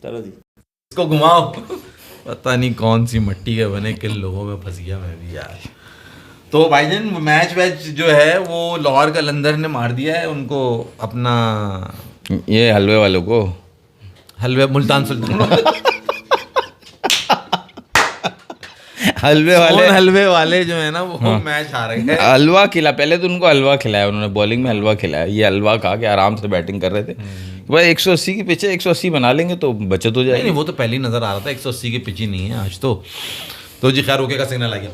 चलो जी इसको घुमाओ। पता नहीं कौन सी मट्टी के बने किन लोगों में फंस गया मैं भी यार। तो भाईजान मैच वैच जो है वो लाहौर कलंदर ने मार दिया है उनको, अपना ये हलवे वालों को, हलवे मुल्तान सुल्तान हलवे वाले जो है ना वो मैच हार गए। हलवा खिला, पहले तो उनको हलवा खिलाया उन्होंने, बॉलिंग में हलवा खिलाया। ये हलवा खा के आराम से बैटिंग कर रहे थे। भाई 180 के पीछे 180 बना लेंगे तो बचत हो जाएगी। नहीं वो तो पहले ही नजर आ रहा था, 180 के पिच ही नहीं है आज तो जी खैर ओके का सिग्नल आ गया।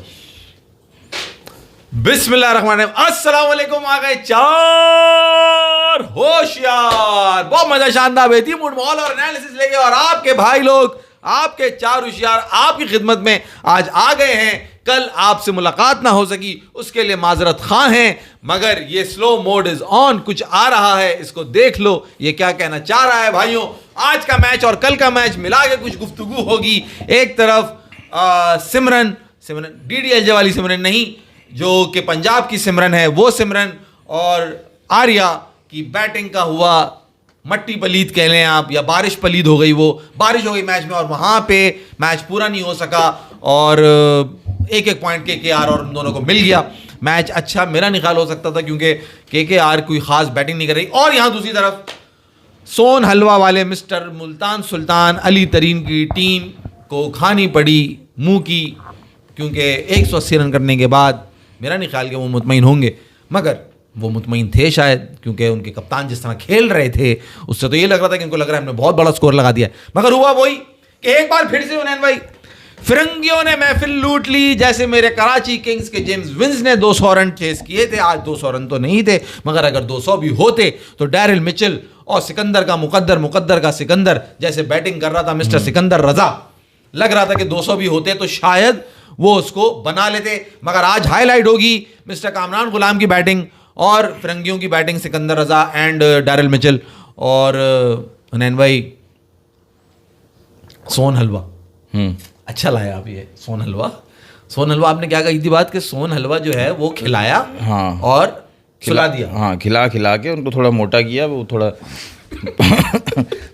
बिस्मिल्लाहिर्रहमानिर्रहीम, अस्सलाम वालेकुम। आ गए चार होशियार, बहुत मजा शानदार बेहती मूड माहौल और एनालिसिस लेके, और आपके भाई लोग आपके चार होशियार आपकी खिदमत में आज आ गए हैं। कल आपसे मुलाकात ना हो सकी उसके लिए माजरत खां हैं, मगर ये स्लो मोड इज ऑन, कुछ आ रहा है इसको देख लो ये क्या कहना चाह रहा है। भाइयों आज का मैच और कल का मैच मिला के कुछ गुफ्तगू होगी। एक तरफ सिमरन DDLJ वाली सिमरन नहीं, जो कि पंजाब की सिमरन है वो सिमरन, और आर्या की बैटिंग का हुआ मट्टी पलीद कह लें आप, या बारिश पलीद हो गई, वो बारिश हो गई मैच में और वहाँ पे मैच पूरा नहीं हो सका, और एक पॉइंट KKR और उन दोनों को मिल गया। मैच अच्छा मेरा नहीं ख्याल हो सकता था क्योंकि KKR कोई ख़ास बैटिंग नहीं कर रही, और यहाँ दूसरी तरफ सोन हलवा वाले मिस्टर मुल्तान सुल्तान अली तरीन की टीम को खानी पड़ी मुँह की, क्योंकि 180 रन करने के बाद मेरा नहीं ख्याल कि वो मुतमईन होंगे, मगर वो मुतमईन थे शायद, क्योंकि उनके कप्तान जिस तरह खेल रहे थे उससे तो ये लग रहा था कि इनको लग रहा है हमने बहुत बड़ा स्कोर लगा दिया है। मगर हुआ वही कि एक बार फिर से उन्हें भाई फिरंगियों ने महफिल लूट ली, जैसे मेरे कराची किंग्स के जेम्स विंस ने 200 रन चेस किए थे। आज 200 रन तो नहीं थे, मगर अगर 200 भी होते तो डैरिल मिचेल और सिकंदर का मुकद्दर का सिकंदर जैसे बैटिंग कर रहा था मिस्टर सिकंदर रजा, लग रहा था कि 200 भी होते तो शायद वो उसको बना लेते। मगर आज हाईलाइट होगी मिस्टर कामरान गुलाम की बैटिंग और फिरंगियों की batting, Sikandar Raza and Daryl Mitchell. और हुनैन भाई सोन हलवा अच्छा लाया आप, ये सोन हलवा आपने क्या कही थी बात कि सोन हलवा जो है वो खिलाया, हाँ, और खिला दिया, हाँ, खिला के उनको थोड़ा मोटा किया, वो थोड़ा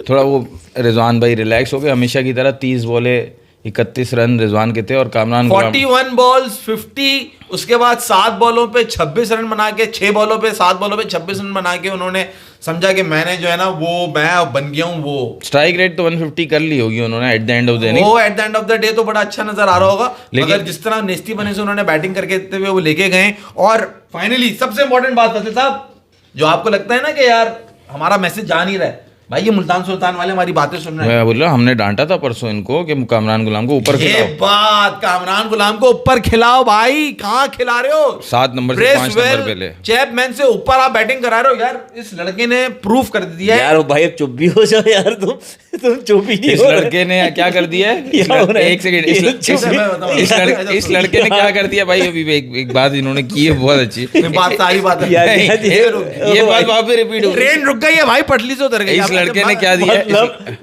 थोड़ा वो रिजवान भाई रिलैक्स हो गए हमेशा की तरह। 30 बॉले 31 रन रिजवान के थे, और कामरान 41 बॉल्स 50, उसके बाद 7 बॉलों पे 26 रन बना के, 6 बॉलों पे 7 बॉलों पे 26 रन बना के उन्होंने समझा कि मैंने जो है ना वो मैं बन गया हूँ। वो स्ट्राइक रेट तो 150 कर ली होगी उन्होंने at the end of the day, वो at the end of the day तो बड़ा अच्छा नजर आ रहा होगा। मगर जिस तरह नेस्ती बने से उन्होंने बैटिंग करके हुए वो लेके गए, और फाइनली सबसे इंपॉर्टेंट बात फैसल साहब, जो आपको लगता है ना कि यार हमारा मैसेज जा नहीं रहा है, भाई ये मुल्तान सुल्तान वाले हमारी बातें सुन रहे हैं। मैं बोल रहा हमने डांटा था परसों इनको कि कामरान गुलाम को ऊपर खिलाओ। बात कामरान गुलाम को ऊपर खिलाओ भाई, कहाँ खिला रहे हो? 7 नंबर से 5 नंबर पे ले, चैपमैन से ऊपर आप बैटिंग करा रहे हो यार। इस लड़के ने प्रूफ कर दिया है यार भाई, अब चुप भी हो जाओ यार, तुम चुप ही नहीं इस लड़के ने क्या कर दिया है? एक सेकंड, इस लड़के ने क्या कर दिया भाई? अभी एक बात इन्होंने की है बहुत अच्छी बात, सारी बात है, ये बात वहां पे रिपीट हो, ट्रेन रुक गई है भाई, पटली से उतर गई। इस लड़के ने क्या दिया?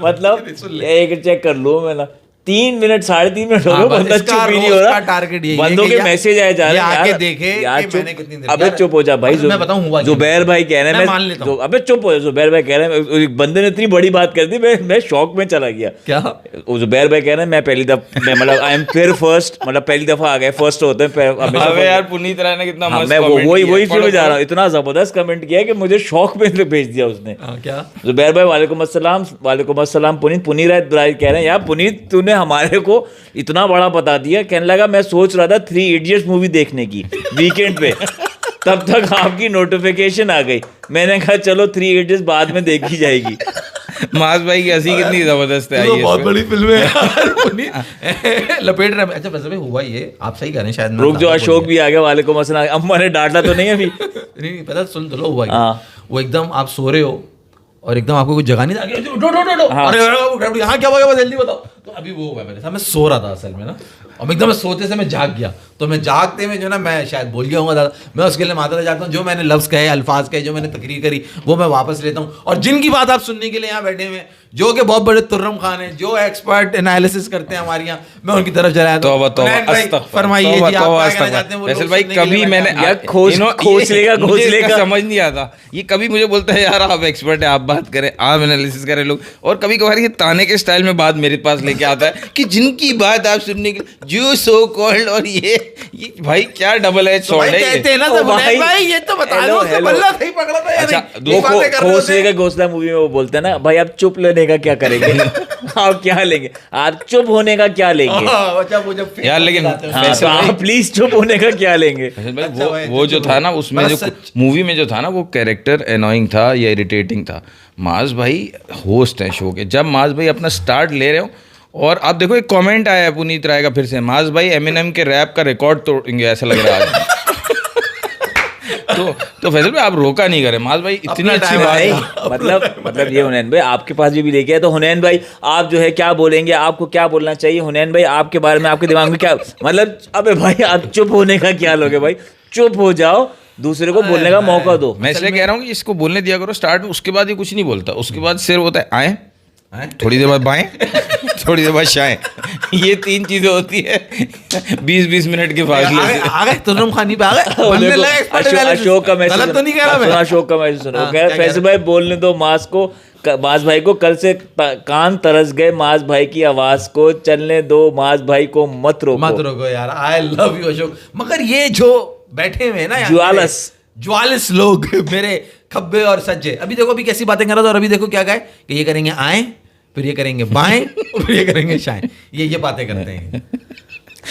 मतलब एक चेक कर लो मैं ना, 3 मिनट 3.5 मिनट हो गए, बंदा चुप ही नहीं हो रहा। टारगेट ये बंदों के मैसेज आए जा रहे हैं यार, देखे यार कि मैंने कितनी देर, अबे चुप हो जा भाई। मैं बताऊं हुआ जुबैर भाई कह रहे हैं, मैं मान लेता हूं, अबे चुप हो जा। जुबैर भाई कह रहे हैं, एक बंदे ने इतनी बड़ी बात कर दी, मैं शॉक में चला गया। क्या जुबैर भाई कह रहे हैं मैं पहली दफा, मतलब आई एम फिर फर्स्ट, मतलब पहली दफा आ गए, फर्स्ट होते हैं। अबे यार पुनीत राय ने कितना मस्त, मैं वही फिर जा रहा हूँ, इतना जबरदस्त कमेंट किया कि मुझे शॉक में भेज दिया उसने। क्या जुबैर भाई वालेकुम अस्सलाम पुनीत राय कह रहे हैं, यार पुनीत तूने हमारे को इतना बड़ा बता दिया। कहने लगा मैं सोच रहा था 3 इडियट्स मूवी देखने की वीकेंड पे, तब तक आपकी नोटिफिकेशन आ गई। मैंने कहा चलो 3 इडियट्स बाद में देखी जाएगी। मास भाई की हंसी कितनी जबरदस्त है, ये बहुत बड़ी फिल्म है लपेट रहे। अच्छा वैसे हुआ ये, आप सही कह रहे हैं शायद। रुक जो, अशोक भी आ गया, वालेकुम अस्सलाम। अम्मा ने डांटा तो नहीं अभी? नहीं पता, सुन तो लो। हुआ वो एकदम आप सो रहे हो और एकदम आपको कुछ जगह नहीं, अरे यहाँ क्या हुआ, जल्दी बताओ। तो अभी वो हुआ, मेरे साथ मैं सो रहा था असल में ना, और मैं एकदम सोते से मैं जाग गया, तो मैं जागते में जो ना मैं शायद बोल गया हूँ ज़्यादा, मैं उसके लिए माता जाता हूँ। जो मैंने लफ्ज़ कहे, अल्फाज कहे, जो मैंने तकरीर करी, वो मैं वापस लेता हूँ। और जिनकी बात आप सुनने के लिए यहाँ बैठे हुए हैं, जो कि बहुत बड़े तुर्रम खान हैं, जो एक्सपर्ट एनालिसिस करते हैं हमारे यहाँ, मैं उनकी तरफ चला जाता हूँ। फरमाइए जी, आप क्या कहना चाहते हैं? वो फैसल लोग भाई सुनने के कभी लिए मैंने बैठे हैं। खोज लेगा समझ नहीं आता, ये कभी मुझे बोलता है यार आप एक्सपर्ट है, आप बात करें, आप एनालिसिस करें लोग, और कभी कभार ये ताने के स्टाइल में बात मेरे पास लेके आता है कि जिनकी बात आप सुनने के जो सो कॉल्ड, और ये भाई क्या डबल एज तो सॉर्ड भाई है कहते हैं ना, ओ सब भाई, भाई ये तो बता दो, उसने बल्ला सही पकड़ा था या अच्छा, नहीं? ये बातें कर रहे होते खोसले का घोंसला मूवी में वो बोलते हैं ना, भाई आप चुप लेने का क्या करेंगे? आप क्या लेंगे? आप चुप होने का क्या लेंगे? अच्छा, वो जब यार, लेकिन हाँ, फैसल तो भाई- आप प्लीज चुप होने का क्या लेंगे? फैसल भाई, अच्छा भाई, वो जो था ना उसमें बस जो सच- मूवी में जो था ना, वो कैरेक्टर एनोइंग था या इरिटेटिंग था। माज भाई होस्ट हैं शो के, जब माज भाई अपना स्टार्ट ले रहे हो, और आप देखो एक कमेंट आया है पुनीत राय का फिर से, माज भाई एमिनेम के रैप का रिकॉर्ड तोड़ेंगे ऐसा लग रहा है। तो फैसल भाई आप रोका नहीं करें, माज भाई इतनी अपना अच्छी time बात है। है। मतलब ये हुनैन भाई आपके पास भी लेके आए, तो हुनैन भाई आप जो है क्या बोलेंगे? आपको क्या बोलना चाहिए हुनैन भाई? आपके बारे में आपके दिमाग में क्या मतलब? अबे भाई आप चुप होने का क्या लोगे? भाई चुप हो जाओ, दूसरे को बोलने का मौका दो। मैं इसलिए कह रहा हूँ कि इसको बोलने दिया करो स्टार्ट में, उसके बाद ये कुछ नहीं बोलता, उसके बाद सिर्फ होता है आए, थोड़ी देर बाद बाएं, थोड़ी देर बाद शाएं, ये 3 चीजें होती है 20-20 मिनट के फासले से। आ गए तुर्रम खानी पे आ गए, बनने लगे expert analysis। अशोक का मैसेज गलत तो नहीं कह रहा मैं? अशोक का मैसेज सुनो, हाँ, कह रहा क्या कह फैसल भाई बोलने दो मास भाई को, कल से कान तरस गए मास भाई की आवाज को, चलने दो मास भाई को, मत रोको यार। I love you Ashok. मगर ये जो बैठे हुए हैं ना यार, ज्वालस लोग, मेरे खब्बे और सज्जे, अभी देखो अभी कैसी बातें कर रहा था, और अभी देखो क्या कहे कि ये करेंगे आए, फिर ये करेंगे बाएं, और फिर ये करेंगे शाएं, ये बातें करते हैं।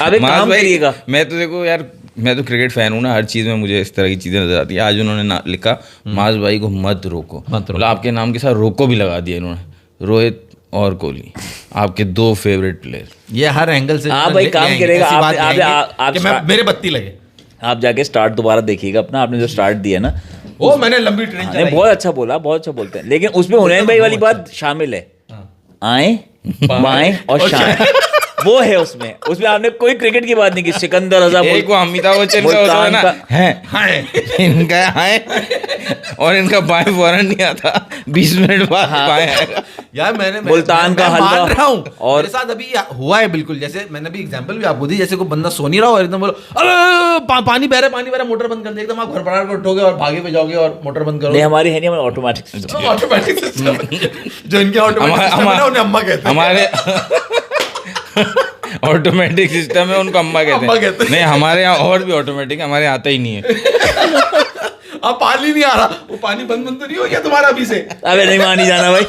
अब एक काम करिएगा। मैं तो देखो यार, मैं तो क्रिकेट फैन हूँ ना, हर चीज़ में मुझे इस तरह की चीज़ें नजर आती है। आज उन्होंने लिखा माज भाई को मत रोको, मतलब आपके नाम के साथ रोको भी लगा दिया इन्होंने। रोहित और कोहली आपके 2 फेवरेट प्लेयर, ये हर एंगल से हाँ भाई काम करेगा। मेरे बत्ती लगे, आप जाके स्टार्ट दोबारा देखिएगा अपना, आपने जो स्टार्ट दिया ना, वो मैंने लंबी ट्रेन चलाई। बहुत अच्छा बोला, बहुत अच्छा बोलते हैं, लेकिन उसमें हुनैन भाई वाली बात शामिल है, आए बाएं और शाएं, वो है उसमें आपने कोई क्रिकेट की बात नहीं की। सिकंदर रजा एक वो अमिताभ बच्चन का होता है ना, है इनका है, और इनका बाएं फौरन नहीं आता, 20 मिनट बाद बाएं आएगा। यार मैंने मुल्तान का हलवा मान रहा हूँ, और मेरे साथ अभी हुआ है बिल्कुल, जैसे मैंने भी एग्जांपल भी आपको दी, जैसे कोई बंदा सो नहीं रहा और एकदम बोलो अरे पानी बह रहा, मोटर बंद कर दे, एकदम आप घबराहट कर उठोगे और भागे पे जाओगे और मोटर बंद करोगे। नहीं हमारी है नहीं, हमारा ऑटोमेटिक सिस्टम। ऑटोमेटिक सिस्टम, जो इनके ऑटोमेटिक सिस्टम है ना, उन्हें अम्मा कहते हैं। हमारे ऑटोमेटिक सिस्टम है, उनको अम्मा कहते हैं। नहीं, हमारे यहाँ और भी ऑटोमेटिक, हमारे यहाँ आता ही नहीं है। अब पानी नहीं आ रहा, वो पानी बंद तो नहीं हो गया तुम्हारा अभी से? अबे नहीं मानी जाना भाई,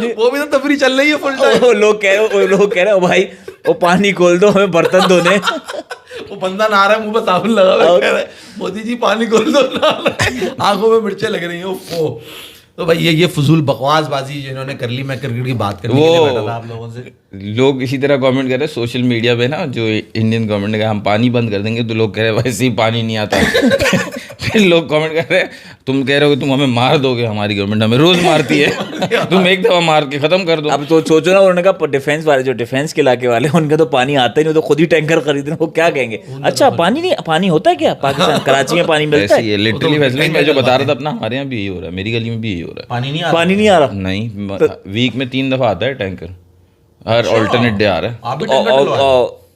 वो भी तो तफरी चल रही है फुल टाइम। वो लोग कह रहे हो भाई वो पानी खोल दो हमें बर्तन धोने। वो बंदा नहा रहा है, मुंह पे साबुन लगा हुआ है, कह रहा है मोदी जी पानी खोल दो, आंखों में मिर्चें लग रही हैं। ओफो। तो भाई ये फजूल बकवासबाजी जिन्होंने कर ली, मैं क्रिकेट की बात करने के लिए बैठा था आप लोगों से। लोग इसी तरह कमेंट कर रहे हैं सोशल मीडिया पे ना, जो इंडियन गवर्नमेंट ने कहा हम पानी बंद कर देंगे, तो लोग कह रहे हैं वैसे ही पानी नहीं आता। फिर लोग कमेंट कर रहे हैं तुम कह रहे हो कि तुम हमें मार दोगे, हमारी गवर्नमेंट हमें रोज मारती है, तुम एक दफा मार के खत्म कर दो। अब तो सोचो ना, उन्होंने कहा डिफेंस वाले, जो डिफेंस के इलाके वाले, उनका तो पानी आता ही नहीं, तो खुद ही टैंकर खरीद रहे, वो क्या कहेंगे? अच्छा पानी नहीं, पानी होता है क्या पाकिस्तान? कराची में पानी मिलता है? लिटरली वैसे मैं जो बता रहा था अपना, हमारे यहाँ भी यही हो रहा है, मेरी गली में भी यही हो रहा है। पानी नहीं आ रहा। नहीं, वीक में 3 दफा आता है टैंकर, हर ऑल्टरनेट डे आ रहा है। आप भी टैंकर डलवा?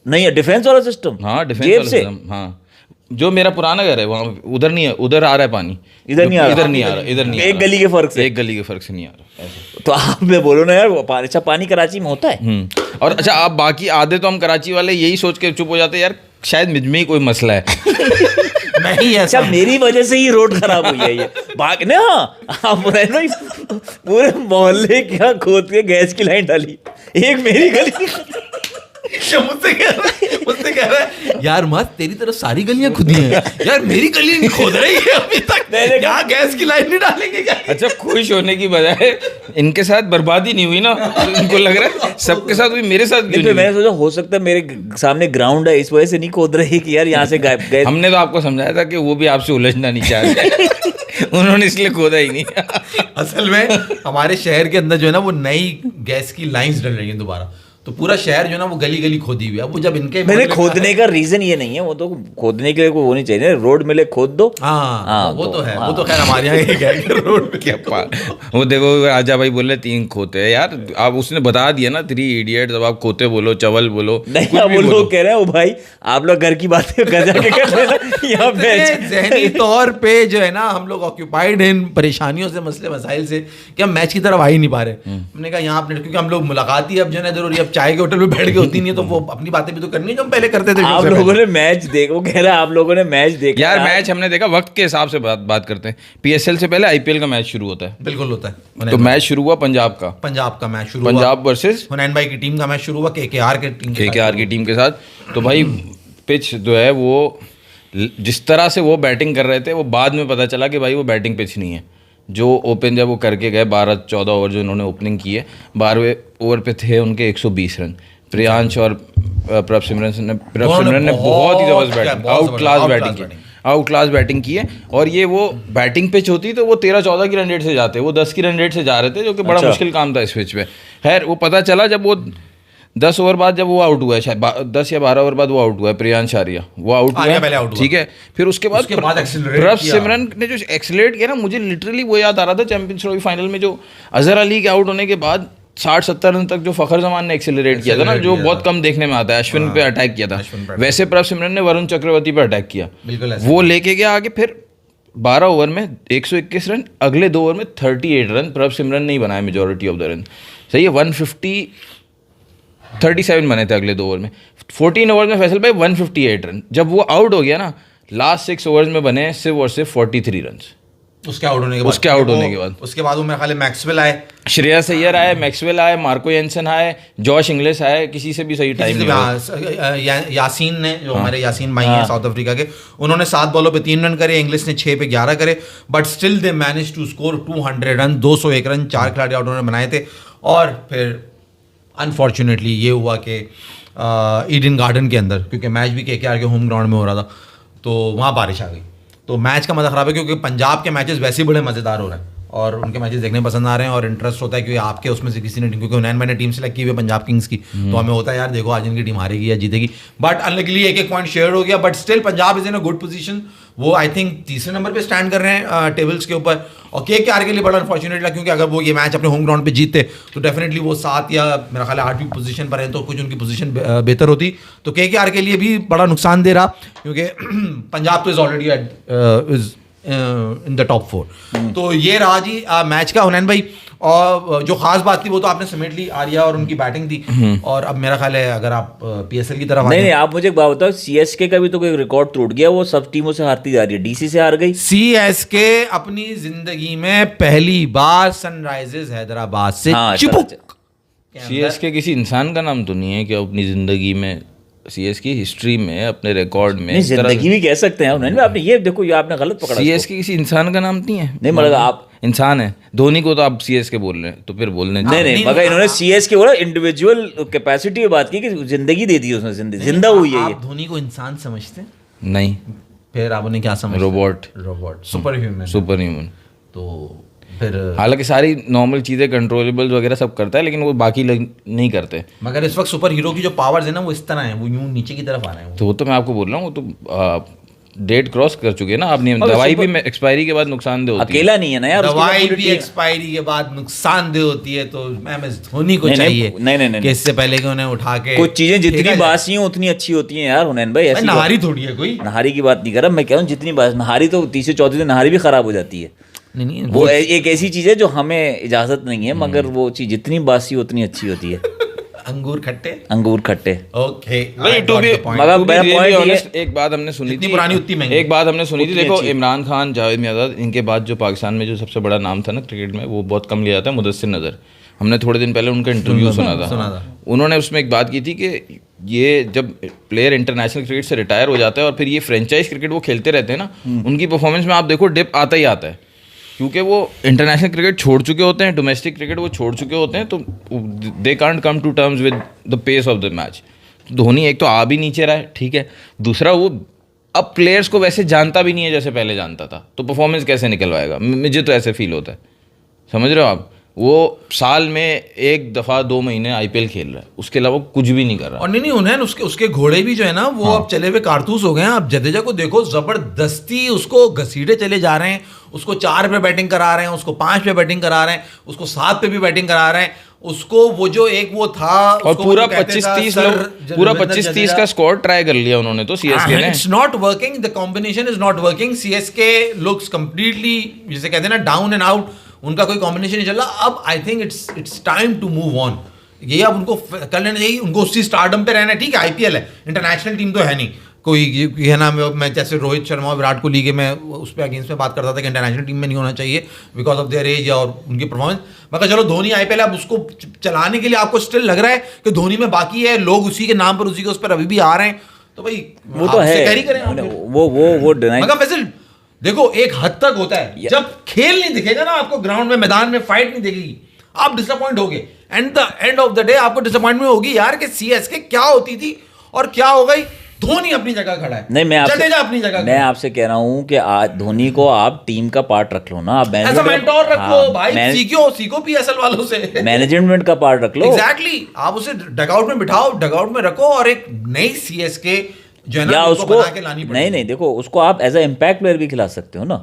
नहीं है डिफेंस वाला सिस्टम। हाँ डिफेंस वाला सिस्टम, हाँ। जो मेरा पुराना घर है वहाँ उधर नहीं है, उधर आ रहा है पानी, इधर नहीं आ रहा, इधर नहीं आ रहा, इधर नहीं, एक गली के फर्क से, एक गली के फर्क से नहीं आ रहा ऐसा। तो आप मैं बोलो ना यार, अच्छा पानी कराची में होता है। और अच्छा आप बाकी आधे तो हम कराची वाले यही सोच के चुप हो जाते हैं यार शायद मुझ में ही कोई मसला है। नहीं अच्छा मेरी वजह से ही रोड खराब हुई है ये भाग ना। आप पूरे मोहल्ले क्या खोद के गैस की लाइन डाली, एक मेरी गली। मुझसे कह रहा है यार मत तेरी तरफ सारी गलियां खुदी हैं यार, मेरी गली नहीं खोद रही है अभी तक, यहाँ गैस की लाइन नहीं डालेंगे क्या? अच्छा खुश होने की बजाय इनके साथ बर्बादी नहीं हुई ना, इनको लग रहा है सबके साथ हुई, मेरे साथ क्यों नहीं? मैंने सोचा हो सकता है मेरे सामने ग्राउंड है, इस वजह से नहीं खोद रही कि यार यहाँ से गए। हमने तो आपको समझाया था कि वो भी आपसे उलझना नहीं चाहते, उन्होंने इसलिए खोदा ही नहीं। असल में हमारे शहर के अंदर जो है ना वो नई गैस की लाइंस डल रही हैं दोबारा, तो पूरा शहर जो है ना वो गली गली खोदी हुई है। अब वो जब इनके मैंने खोदने का रीजन ये नहीं है, वो तो खोदने के लिए कोई होनी चाहिए, रोड मिले खोद दो। हाँ वो तो है, वो तो खैर हमारे यहाँ एक है रोड पे क्या वो देखो राजा भाई बोल रहे 3 खोते हैं यार, आप उसने बता दिया ना 3 इडियट्स। अब आप खोते बोलो, चवल बोलो, नहीं वो लोग कह रहे हैं, ओ भाई आप लोग घर की बातें घर जाके कर लेना, यहाँ पे ज़हनी तौर पे जो है ना हम लोग ऑक्यूपाइड हैं इन परेशानियों से, मसले मसाइल से कि हम मैच की तरफ आ ही नहीं पा रहे। हमने कहा यहाँ अपने, क्योंकि हम लोग मुलाकात ही अब जो है जरूरी, अब चाय के होटल में बैठ के होती नहीं है, तो वो अपनी बातें भी तो करनी है जो हम पहले करते थे। आप लोगों ने मैच देखो, वो कह रहा है आप लोगों ने मैच देखा यार। मैच हमने देखा, वक्त के हिसाब से बात करते हैं। पीएसएल से पहले आईपीएल का मैच शुरू होता है। बिल्कुल होता है। तो मैच शुरू हुआ पंजाब का मैच शुरू हुआ, पंजाब वर्सेस हुनैन भाई की टीम का मैच शुरू हुआ केकेआर की टीम के साथ। तो भाई पिच जो है वो जिस तरह से वो बैटिंग कर रहे थे, वो बाद में पता चला कि भाई वो बैटिंग पिच नहीं है। जो ओपन जब वो करके गए 12-14 ओवर जो इन्होंने ओपनिंग की है, 12वें ओवर पे थे उनके 120 रन। प्रियांश और प्रभ सिमरन ने बहुत ही जबरदस्त आउट क्लास बैटिंग की है। और ये वो बैटिंग पिच होती तो वो 13-14 की रन रेट से जाते, वो 10 की रन रेट से जा रहे थे, जो कि बड़ा मुश्किल काम था इस पिच पे। खैर वो पता चला जब वो 10 ओवर बाद जब वो आउट हुआ है, शायद 10 या 12 ओवर बाद वो आउट हुआ है, प्रियांश आर्या वो आउट हुआ, ठीक है। फिर उसके बाद प्रभ सिमरन ने जो एक्सीलरेट किया ना, मुझे लिटरली वो याद आ रहा था चैंपियंस ट्रॉफी फाइनल में जो अजहर अली के आउट होने के बाद 60-70 रन तक जो फखर जमान ने एक्सीलरेट किया था ना, जो बहुत कम देखने में आता है। अश्विन पे अटैक किया था, वैसे प्रभ सिमरन ने वरुण चक्रवर्ती पे अटैक किया, वो लेके गया आगे। फिर 12 ओवर में 121 रन, अगले 2 ओवर में 38 रन प्रभ सिमरन ने ही बनाया मेजोरिटी ऑफ द रन, सही है। 37 बने थे अगले 2 ओवर में। 14 ओवर में फैसल भाई 158 रन। जब वो आउट हो गया ना, लास्ट 6 ओवर्स में बने सिर्फ और सिर्फ 43 रन उसके आउट होने के बाद। उसके बाद वो मेरे ख्याल मैक्सवेल आए, श्रेयस अय्यर आए, मैक्सवेल आए, मार्को जेनसन आए, जॉश इंग्लिश आए, किसी से भी सही टाइम नहीं। यासीन ने, जो हमारे यासीन भाई हैं साउथ अफ्रीका के, उन्होंने 7 बॉलों पे 3 रन करे, इंग्लिश ने 6 पे 11 करे, but still they manage to score 200 run, 201 run 4 खिलाड़ी आउट उन्होंने बनाए थे। और फिर अनफॉर्चुनेटली ये हुआ कि ईडन गार्डन के अंदर, क्योंकि मैच भी केकेआर के होम ग्राउंड में हो रहा था, तो वहाँ बारिश आ गई, तो मैच का मज़ा ख़राब है। क्योंकि पंजाब के मैचेस वैसे ही बड़े मज़ेदार हो रहे हैं और उनके मैचेस देखने पसंद आ रहे हैं और इंटरेस्ट होता है, क्योंकि आपके उसमें से किसी ने, क्योंकि हुनैन भाई ने टीम सेलेक्ट की हुई है पंजाब किंग्स की, तो हमें होता है यार देखो आज इनकी टीम हारेगी या जीतेगी, बट अनलकीली एक पॉइंट शेयर हो गया। But still Punjab is in a good position, वो आई थिंक तीसरे नंबर पे स्टैंड कर रहे हैं टेबल्स के ऊपर। और केकेआर के लिए बड़ा अनफॉर्चुनेट लगा, क्योंकि अगर वो ये मैच अपने होम ग्राउंड पे जीतते तो डेफिनेटली वो 7 या मेरा ख्याल 8वीं पोजीशन पर है, तो कुछ उनकी पोजीशन बेहतर होती। तो केकेआर के लिए भी बड़ा नुकसान दे रहा, क्योंकि पंजाब तो is already in the top 4। तो ये रहा जी मैच का हुनैन भाई। और जो खास बात थी वो तो आपने समेट ली, आर्या और उनकी बैटिंग थी। और अब मेरा ख्याल है अगर आप पीएसएल की तरफ नहीं, आप मुझे एक बात बताओ, सीएसके का भी तो कोई रिकॉर्ड टूट गया, वो सब टीमों से हारती जा रही है, डीसी से हार गई। सीएसके अपनी जिंदगी में पहली बार सनराइजर्स हैदराबाद से चिपक। सीएसके किसी इंसान का नाम तो नहीं है कि अपनी जिंदगी में, सीएस की हिस्ट्री में, अपने रिकॉर्ड में, जिंदगी भी कह सकते हैं उन्होंने। आपने ये देखो, ये आपने गलत पकड़ा। सीएस की किसी इंसान का नाम नहीं है। नहीं मतलब आप इंसान है, धोनी को तो आप सीएस के बोल रहे हैं, तो फिर बोलने नहीं मगर इन्होंने सीएस के बोला, इंडिविजुअल कैपेसिटी की बात की कि जिंदगी दे दी उसने, जिंदा हुई है। आप धोनी को इंसान समझते नहीं, फिर आप उन्हें क्या समझते? Robot super human. तो फिर हालांकि सारी नॉर्मल चीज़ें कंट्रोलेबल वगैरह सब करता है, लेकिन वो बाकी लोग नहीं करते। मगर इस वक्त सुपर हीरो की जो पावर्स है ना, वो इस तरह है, वो यूं नीचे की तरफ आ रहे हैं। तो वो तो मैं आपको बोल रहा हूँ, वो तो डेट क्रॉस कर चुके हैं ना आप। नियम दवाई भी एक्सपायरी के बाद नुकसानदेह होती है। अकेला नहीं है ना यार, दवाई भी एक्सपायरी के बाद नुकसानदेह होती है। तो एमएस धोनी को चाहिए नहीं कि इससे पहले कि उन्हें उठा के कुछ चीजें जितनी बासी हैं उतनी अच्छी होती हैं यार। हुनैन भाई ऐसी नहारी थोड़ी है, कोई नहारी की बात नहीं कर रहा मैं, कह रहा हूँ जितनी नहारी तो तीसरे चौथे दिन नहारी भी खराब हो जाती है। नहीं वो एक ऐसी चीज है जो हमें इजाजत नहीं है, मगर वो चीज जितनी बासी उतनी अच्छी होती है। अंगूर खट्टे ओके। एक बात हमने सुनी थी, पुरानी उतनी महंगी। एक बात हमने सुनी थी, देखो इमरान खान, जावेद मियाँदाद, इनके बाद जो पाकिस्तान में जो सबसे बड़ा नाम था ना क्रिकेट में, वो बहुत कम लिया जाता है, मुदस्सिर नज़र। हमने थोड़े दिन पहले उनका इंटरव्यू सुना था। उन्होंने उसमें एक बात की थी कि ये जब प्लेयर इंटरनेशनल क्रिकेट से रिटायर हो जाता है और फिर ये फ्रेंचाइज क्रिकेट वो खेलते रहते हैं ना, उनकी परफॉर्मेंस में आप देखो डिप आता ही आता है, क्योंकि वो इंटरनेशनल क्रिकेट छोड़ चुके होते हैं, डोमेस्टिक क्रिकेट वो छोड़ चुके होते हैं, तो they can't come to terms with the pace of the match. Dhoni एक तो आ भी नीचे रहा है, ठीक है, दूसरा वो अब प्लेयर्स को वैसे जानता भी नहीं है जैसे पहले जानता था, तो परफॉर्मेंस कैसे निकलवाएगा? मुझे तो ऐसे फील होता है, समझ रहे हो आप? वो साल में एक दफा 2 महीने आईपीएल खेल रहा है, उसके अलावा कुछ भी नहीं कर रहा। और नहीं उन्हें उसके घोड़े भी जो है ना वो अब चले हुए कारतूस हो गए हैं। अब जडेजा को देखो, जबरदस्ती उसको घसीटे चले जा रहे हैं, उसको 4 पे बैटिंग करा रहे हैं, उसको 5 पे बैटिंग करा रहे हैं, उसको 7 पे भी बैटिंग करा रहे हैं, उसको वो जो एक वो था और पूरा 25-30 का स्कोर ट्राई कर लिया उन्होंने तो सीएसके ने। It's not working, the combination is not working. CSK looks completely, जिसे कहते हैं ना, डाउन एंड आउट, उनका कोई कॉम्बिनेशन नहीं चल रहा। अब I think it's time to move on. ये अब उनको कर लेना चाहिए, उनको उसी स्टारडम पे रहना है। ठीक है, आईपीएल है, इंटरनेशनल टीम तो है नहीं कोई, ये है ना। मैं जैसे रोहित शर्मा और विराट कोहली के मैं उस पर अगेंस्ट में बात करता था कि इंटरनेशनल टीम में नहीं होना चाहिए बिकॉज ऑफ देयर एज और उनकी परफॉर्मेंस। मैं कहा चलो धोनी आईपीएल, अब उसको चलाने के लिए आपको स्टिल लग रहा है कि धोनी में बाकी है, लोग उसी के नाम पर उसी के उस पर अभी भी आ रहे हैं, तो भाई वो तो है, कैरी करें वो डिनाई। मगर वैसे देखो एक हद तक होता है, जब खेल नहीं दिखेगा ना आपको, ग्राउंड में मैदान में फाइट नहीं दिखेगी, आप डिसअपॉइंट होगे। And the end of the day आपको डिसअपॉइंटमेंट होगी यार कि सीएसके क्या होती थी और क्या हो गई। धोनी अपनी जगह खड़ा है, नहीं जडेजा अपनी जगह, मैं आपसे कह रहा हूं कि आज धोनी को आप टीम का पार्ट रख लो ना, आप ऐसा मेंटोर रखो भाई, सीखो पीएसएल वालों से, मैनेजमेंट का पार्ट रख लो। एग्जैक्टली, आप उसे डगआउट में बिठाओ, डगआउट में रखो और एक नई सीएसके जो है ना उसको बना के लानी पड़ेगी। नहीं देखो, उसको आप एज अ इम्पैक्ट प्लेयर भी खिला सकते हो ना।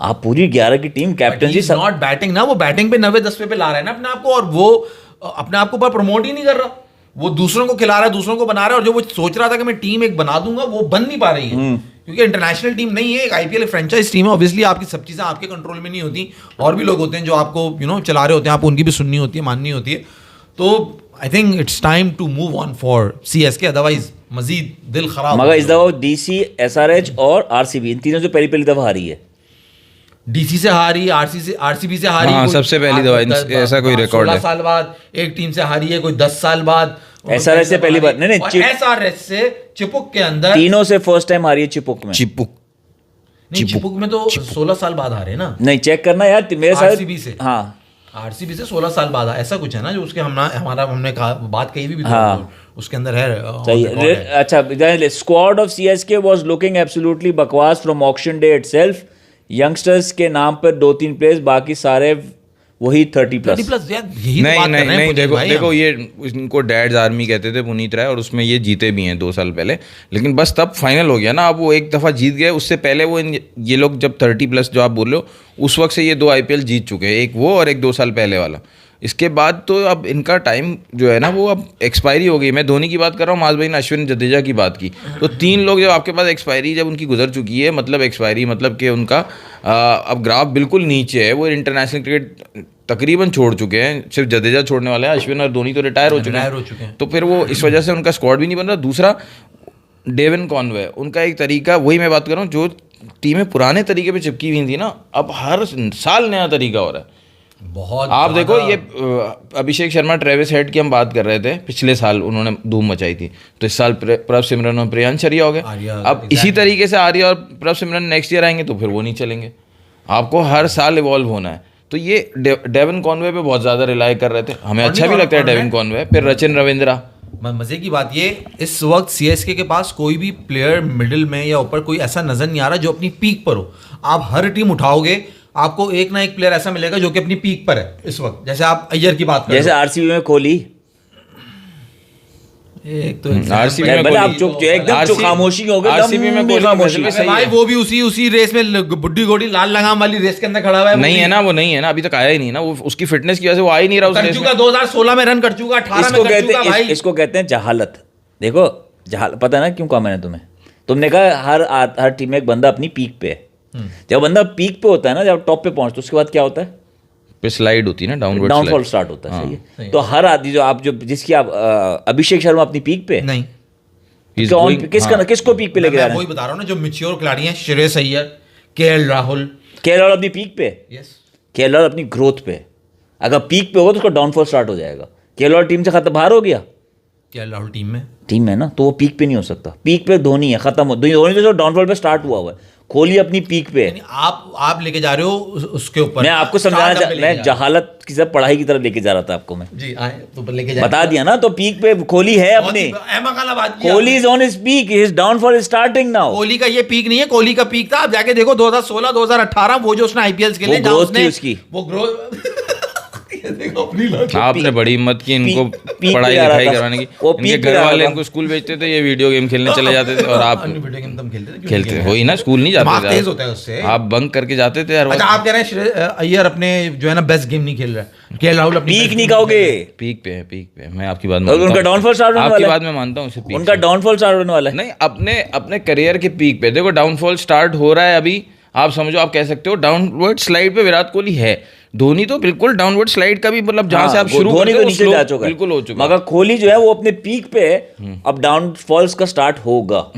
आप पूरी 11 की टीम कैप्टनसी नॉट बैटिंग ना, वो बैटिंग पे 90-10 पे ला रहा है ना अपने आप को, और वो अपने आप को पर प्रमोट ही नहीं कर रहा, वो दूसरों को खिला रहा है, दूसरों को बना रहा है, और जो वो सोच रहा था कि मैं टीम एक बना दूंगा वो बन नहीं पा रही है क्योंकि इंटरनेशनल टीम नहीं है, एक आईपीएल फ्रेंचाइज टीम है। ऑब्वियसली आपकी सब चीजें आपके कंट्रोल में नहीं होती, और भी लोग होते हैं जो आपको चला रहे होते हैं, आपको उनकी भी सुननी होती है, माननी होती है। तो I think it's time to move on for CSK, otherwise मजीद दिल खराब। मगर इस दफा डीसी, एसआरएच और आरसीबी, इन तीनों से पहली दफा हारी है। डीसी से हारी, आरसीबी से हारी, हाँ, सबसे पहली दफा, ऐसा कोई रिकॉर्ड है। 16 साल बाद एक टीम से हारी है, कोई 10 साल बाद। एसआरएच से पहली बार नहीं, एसआरएच से चिपुक के अंदर तीनों से फर्स्ट टाइम हारी है चिपुक में। चिपुक में तो 16 साल बाद हारे ना। नहीं, चेक करना यार मेरे साथ। आरसीबी से, हाँ, आरसीबी से 16 साल बाद ऐसा कुछ है ना, जो उसके हमने कहा बात कही भी हाँ, उसके अंदर है। अच्छा, squad of CSK was looking absolutely बकवास from auction day itself. Youngsters के नाम पर 2-3 प्लेयर्स, बाकी सारे वही 30+। नहीं, देखो ये इनको डैड्स आर्मी कहते थे पुनीत राय, और उसमें ये जीते भी हैं 2 साल पहले, लेकिन बस तब फाइनल हो गया ना। अब वो एक दफ़ा जीत गए, उससे पहले वो ये लोग जब 30+ जो आप बोल रहे हो, उस वक्त से ये 2 आईपीएल जीत चुके हैं, एक वो और एक 2 साल पहले वाला। इसके बाद तो अब इनका टाइम जो है ना वो अब एक्सपायरी हो गई। मैं धोनी की बात कर रहा हूँ, माज भाई ने अश्विन जडेजा की बात की, तो 3 लोग जब आपके पास एक्सपायरी जब उनकी गुजर चुकी है, मतलब एक्सपायरी मतलब कि उनका अब ग्राफ बिल्कुल नीचे है, वो इंटरनेशनल क्रिकेट तकरीबन छोड़ चुके हैं, सिर्फ जडेजा छोड़ने वाले हैं, अश्विन और धोनी तो रिटायर हो चुके हैं। तो फिर वो इस वजह से उनका स्क्वाड भी नहीं बन रहा। दूसरा, डेविन कॉनवे, उनका एक तरीका, वही मैं बात कर रहा हूँ, जो टीमें पुराने तरीके पे चिपकी हुई थी ना, अब हर साल नया तरीका हो रहा है। बहुत आप देखो ये अभिषेक शर्मा, ट्रेविस हेड की हम बात कर रहे थे, पिछले साल उन्होंने धूम मचाई थी, तो इस साल प्रभ सिमरन और प्रियांश आर्या हो गए। अब इसी तरीके से आर्या और प्रभ सिमरन नेक्स्ट ईयर आएंगे तो फिर वो नहीं चलेंगे। आपको हर साल इवॉल्व होना है। तो ये डेविन कॉनवे पे बहुत ज़्यादा रिलाई कर रहे थे, हमें अच्छा भी लगता है डेविन कॉनवे। फिर रचिन रविंद्रा, मजे की बात ये, इस वक्त सीएसके के पास कोई भी प्लेयर मिडिल में या ऊपर कोई ऐसा नजर नहीं आ रहा जो अपनी पीक पर हो। आप हर टीम उठाओगे, आपको एक ना एक प्लेयर ऐसा मिलेगा जो कि अपनी पीक पर है इस वक्त। जैसे आप अय्यर की बात कर, जैसे आरसीबी में कोहली, एक तो आरसीबी में आप चुप एकदम चुप, खामोशी हो गई। आरसीबी में खामोशी भाई, वो भी उसी रेस में बुड्ढी घोड़ी लाल लगाम वाली रेस के अंदर खड़ा हुआ है। नहीं है ना, वो नहीं है ना, अभी तक आया ही नहीं ना, वो उसकी फिटनेस की वजह से वो आ ही नहीं रहा उस रेस में। 2016 में रन कर चुका, 18 में कर चुका भाई। इसको कहते हैं जहालत। देखो पता ना क्यों कहा मैंने तुम्हें, तुमने कहा हर टीम में एक बंदा अपनी पीक पे है। जब बंदा पीक पे होता है ना, जब टॉप पे पहुंचता है, उसके बाद क्या होता है, पे स्लाइड होती है ना, डाउनफॉल स्टार्ट होता है। सही है। तो हर आदमी जो जिसकी आप अभिषेक शर्मा अपनी पीक पे नहीं, किसको पीक पे लेके जा रहे हैं? वही बता रहा हूँ ना, जो मैच्योर खिलाड़ी हैं, श्रेयस अय्यर, केएल राहुल अपनी पीक पे, केएल अपनी ग्रोथ पे। अगर पीक पे होगा तो उसका डाउनफॉल स्टार्ट हो जाएगा। केएल टीम से खत्म, बाहर हो गया, केएल राहुल टीम में ना, तो वो पीक पे नहीं हो सकता। पीक पे धोनी है, खत्म हो। धोनी तो डाउनफॉल पे स्टार्ट हुआ है, कोहली अपनी पीक पे है। आप लेके जा रहे हो उसके ऊपर। मैं आपको समझाना मैं जहालत की तरफ, पढ़ाई की तरफ लेके जा रहा था आपको मैं। जी तो लेके बता दिया ना, तो पीक पे कोहली है अपने। Kohli is on his peak, his downfall is starting now. Kohli का ये पीक नहीं है, कोहली का पीक था, आप जाके देखो 2016 2018 वो जो उसने आईपीएल के लिए ग्रोथ थी उसकी, वो ग्रोथ देखो अपनी लॉजिक। आपने बड़ी हिम्मत की इनको पीक पढ़ाई पे जा रहा लिखाई था। करवाने की। वो इनके पीक पे घर जा रहा वाले था। इनको स्कूल भेजते थे, ये वीडियो गेम खेलने चले जाते थे और आप अन्य वीडियो गेम तुम खेलते थे, क्यों खेलते नहीं हो ही ना, स्कूल नहीं दिमाग जाते तेज थे होता है उससे। आप बंक करके जाते थे यार। अच्छा आप कह रहे हैं अय्यर अपने जो है ना बेस्ट गेम नहीं खेल रहा है, के राहुल अपनी पीक best नहीं game कहोगे, पीक पे है, पीक पे है। मैं आपकी बात और मानता उनका हूँ। डाउनफॉल स्टार्ट होने आपकी वाला है। बात मैं मानता हूँ उसे पीक उनका से। डाउनफॉल स्टार्ट होने वाला है। नहीं, अपने अपने करियर के पीक पे देखो, डाउनफॉल स्टार्ट हो रहा है अभी। आप समझो, आप कह सकते हो डाउनवर्ड स्लाइड पे विराट कोहली है। धोनी तो बिल्कुल डाउनवर्ड स्लाइड का भी, मतलब जहां से आप शुरू धोनी करते तो हो नीचे slope जा चुका है, बिल्कुल हो चुका है। मगर कोहली जो है वो अपने पीक पे है, अब डाउनफॉल्स का स्टार्ट होगा।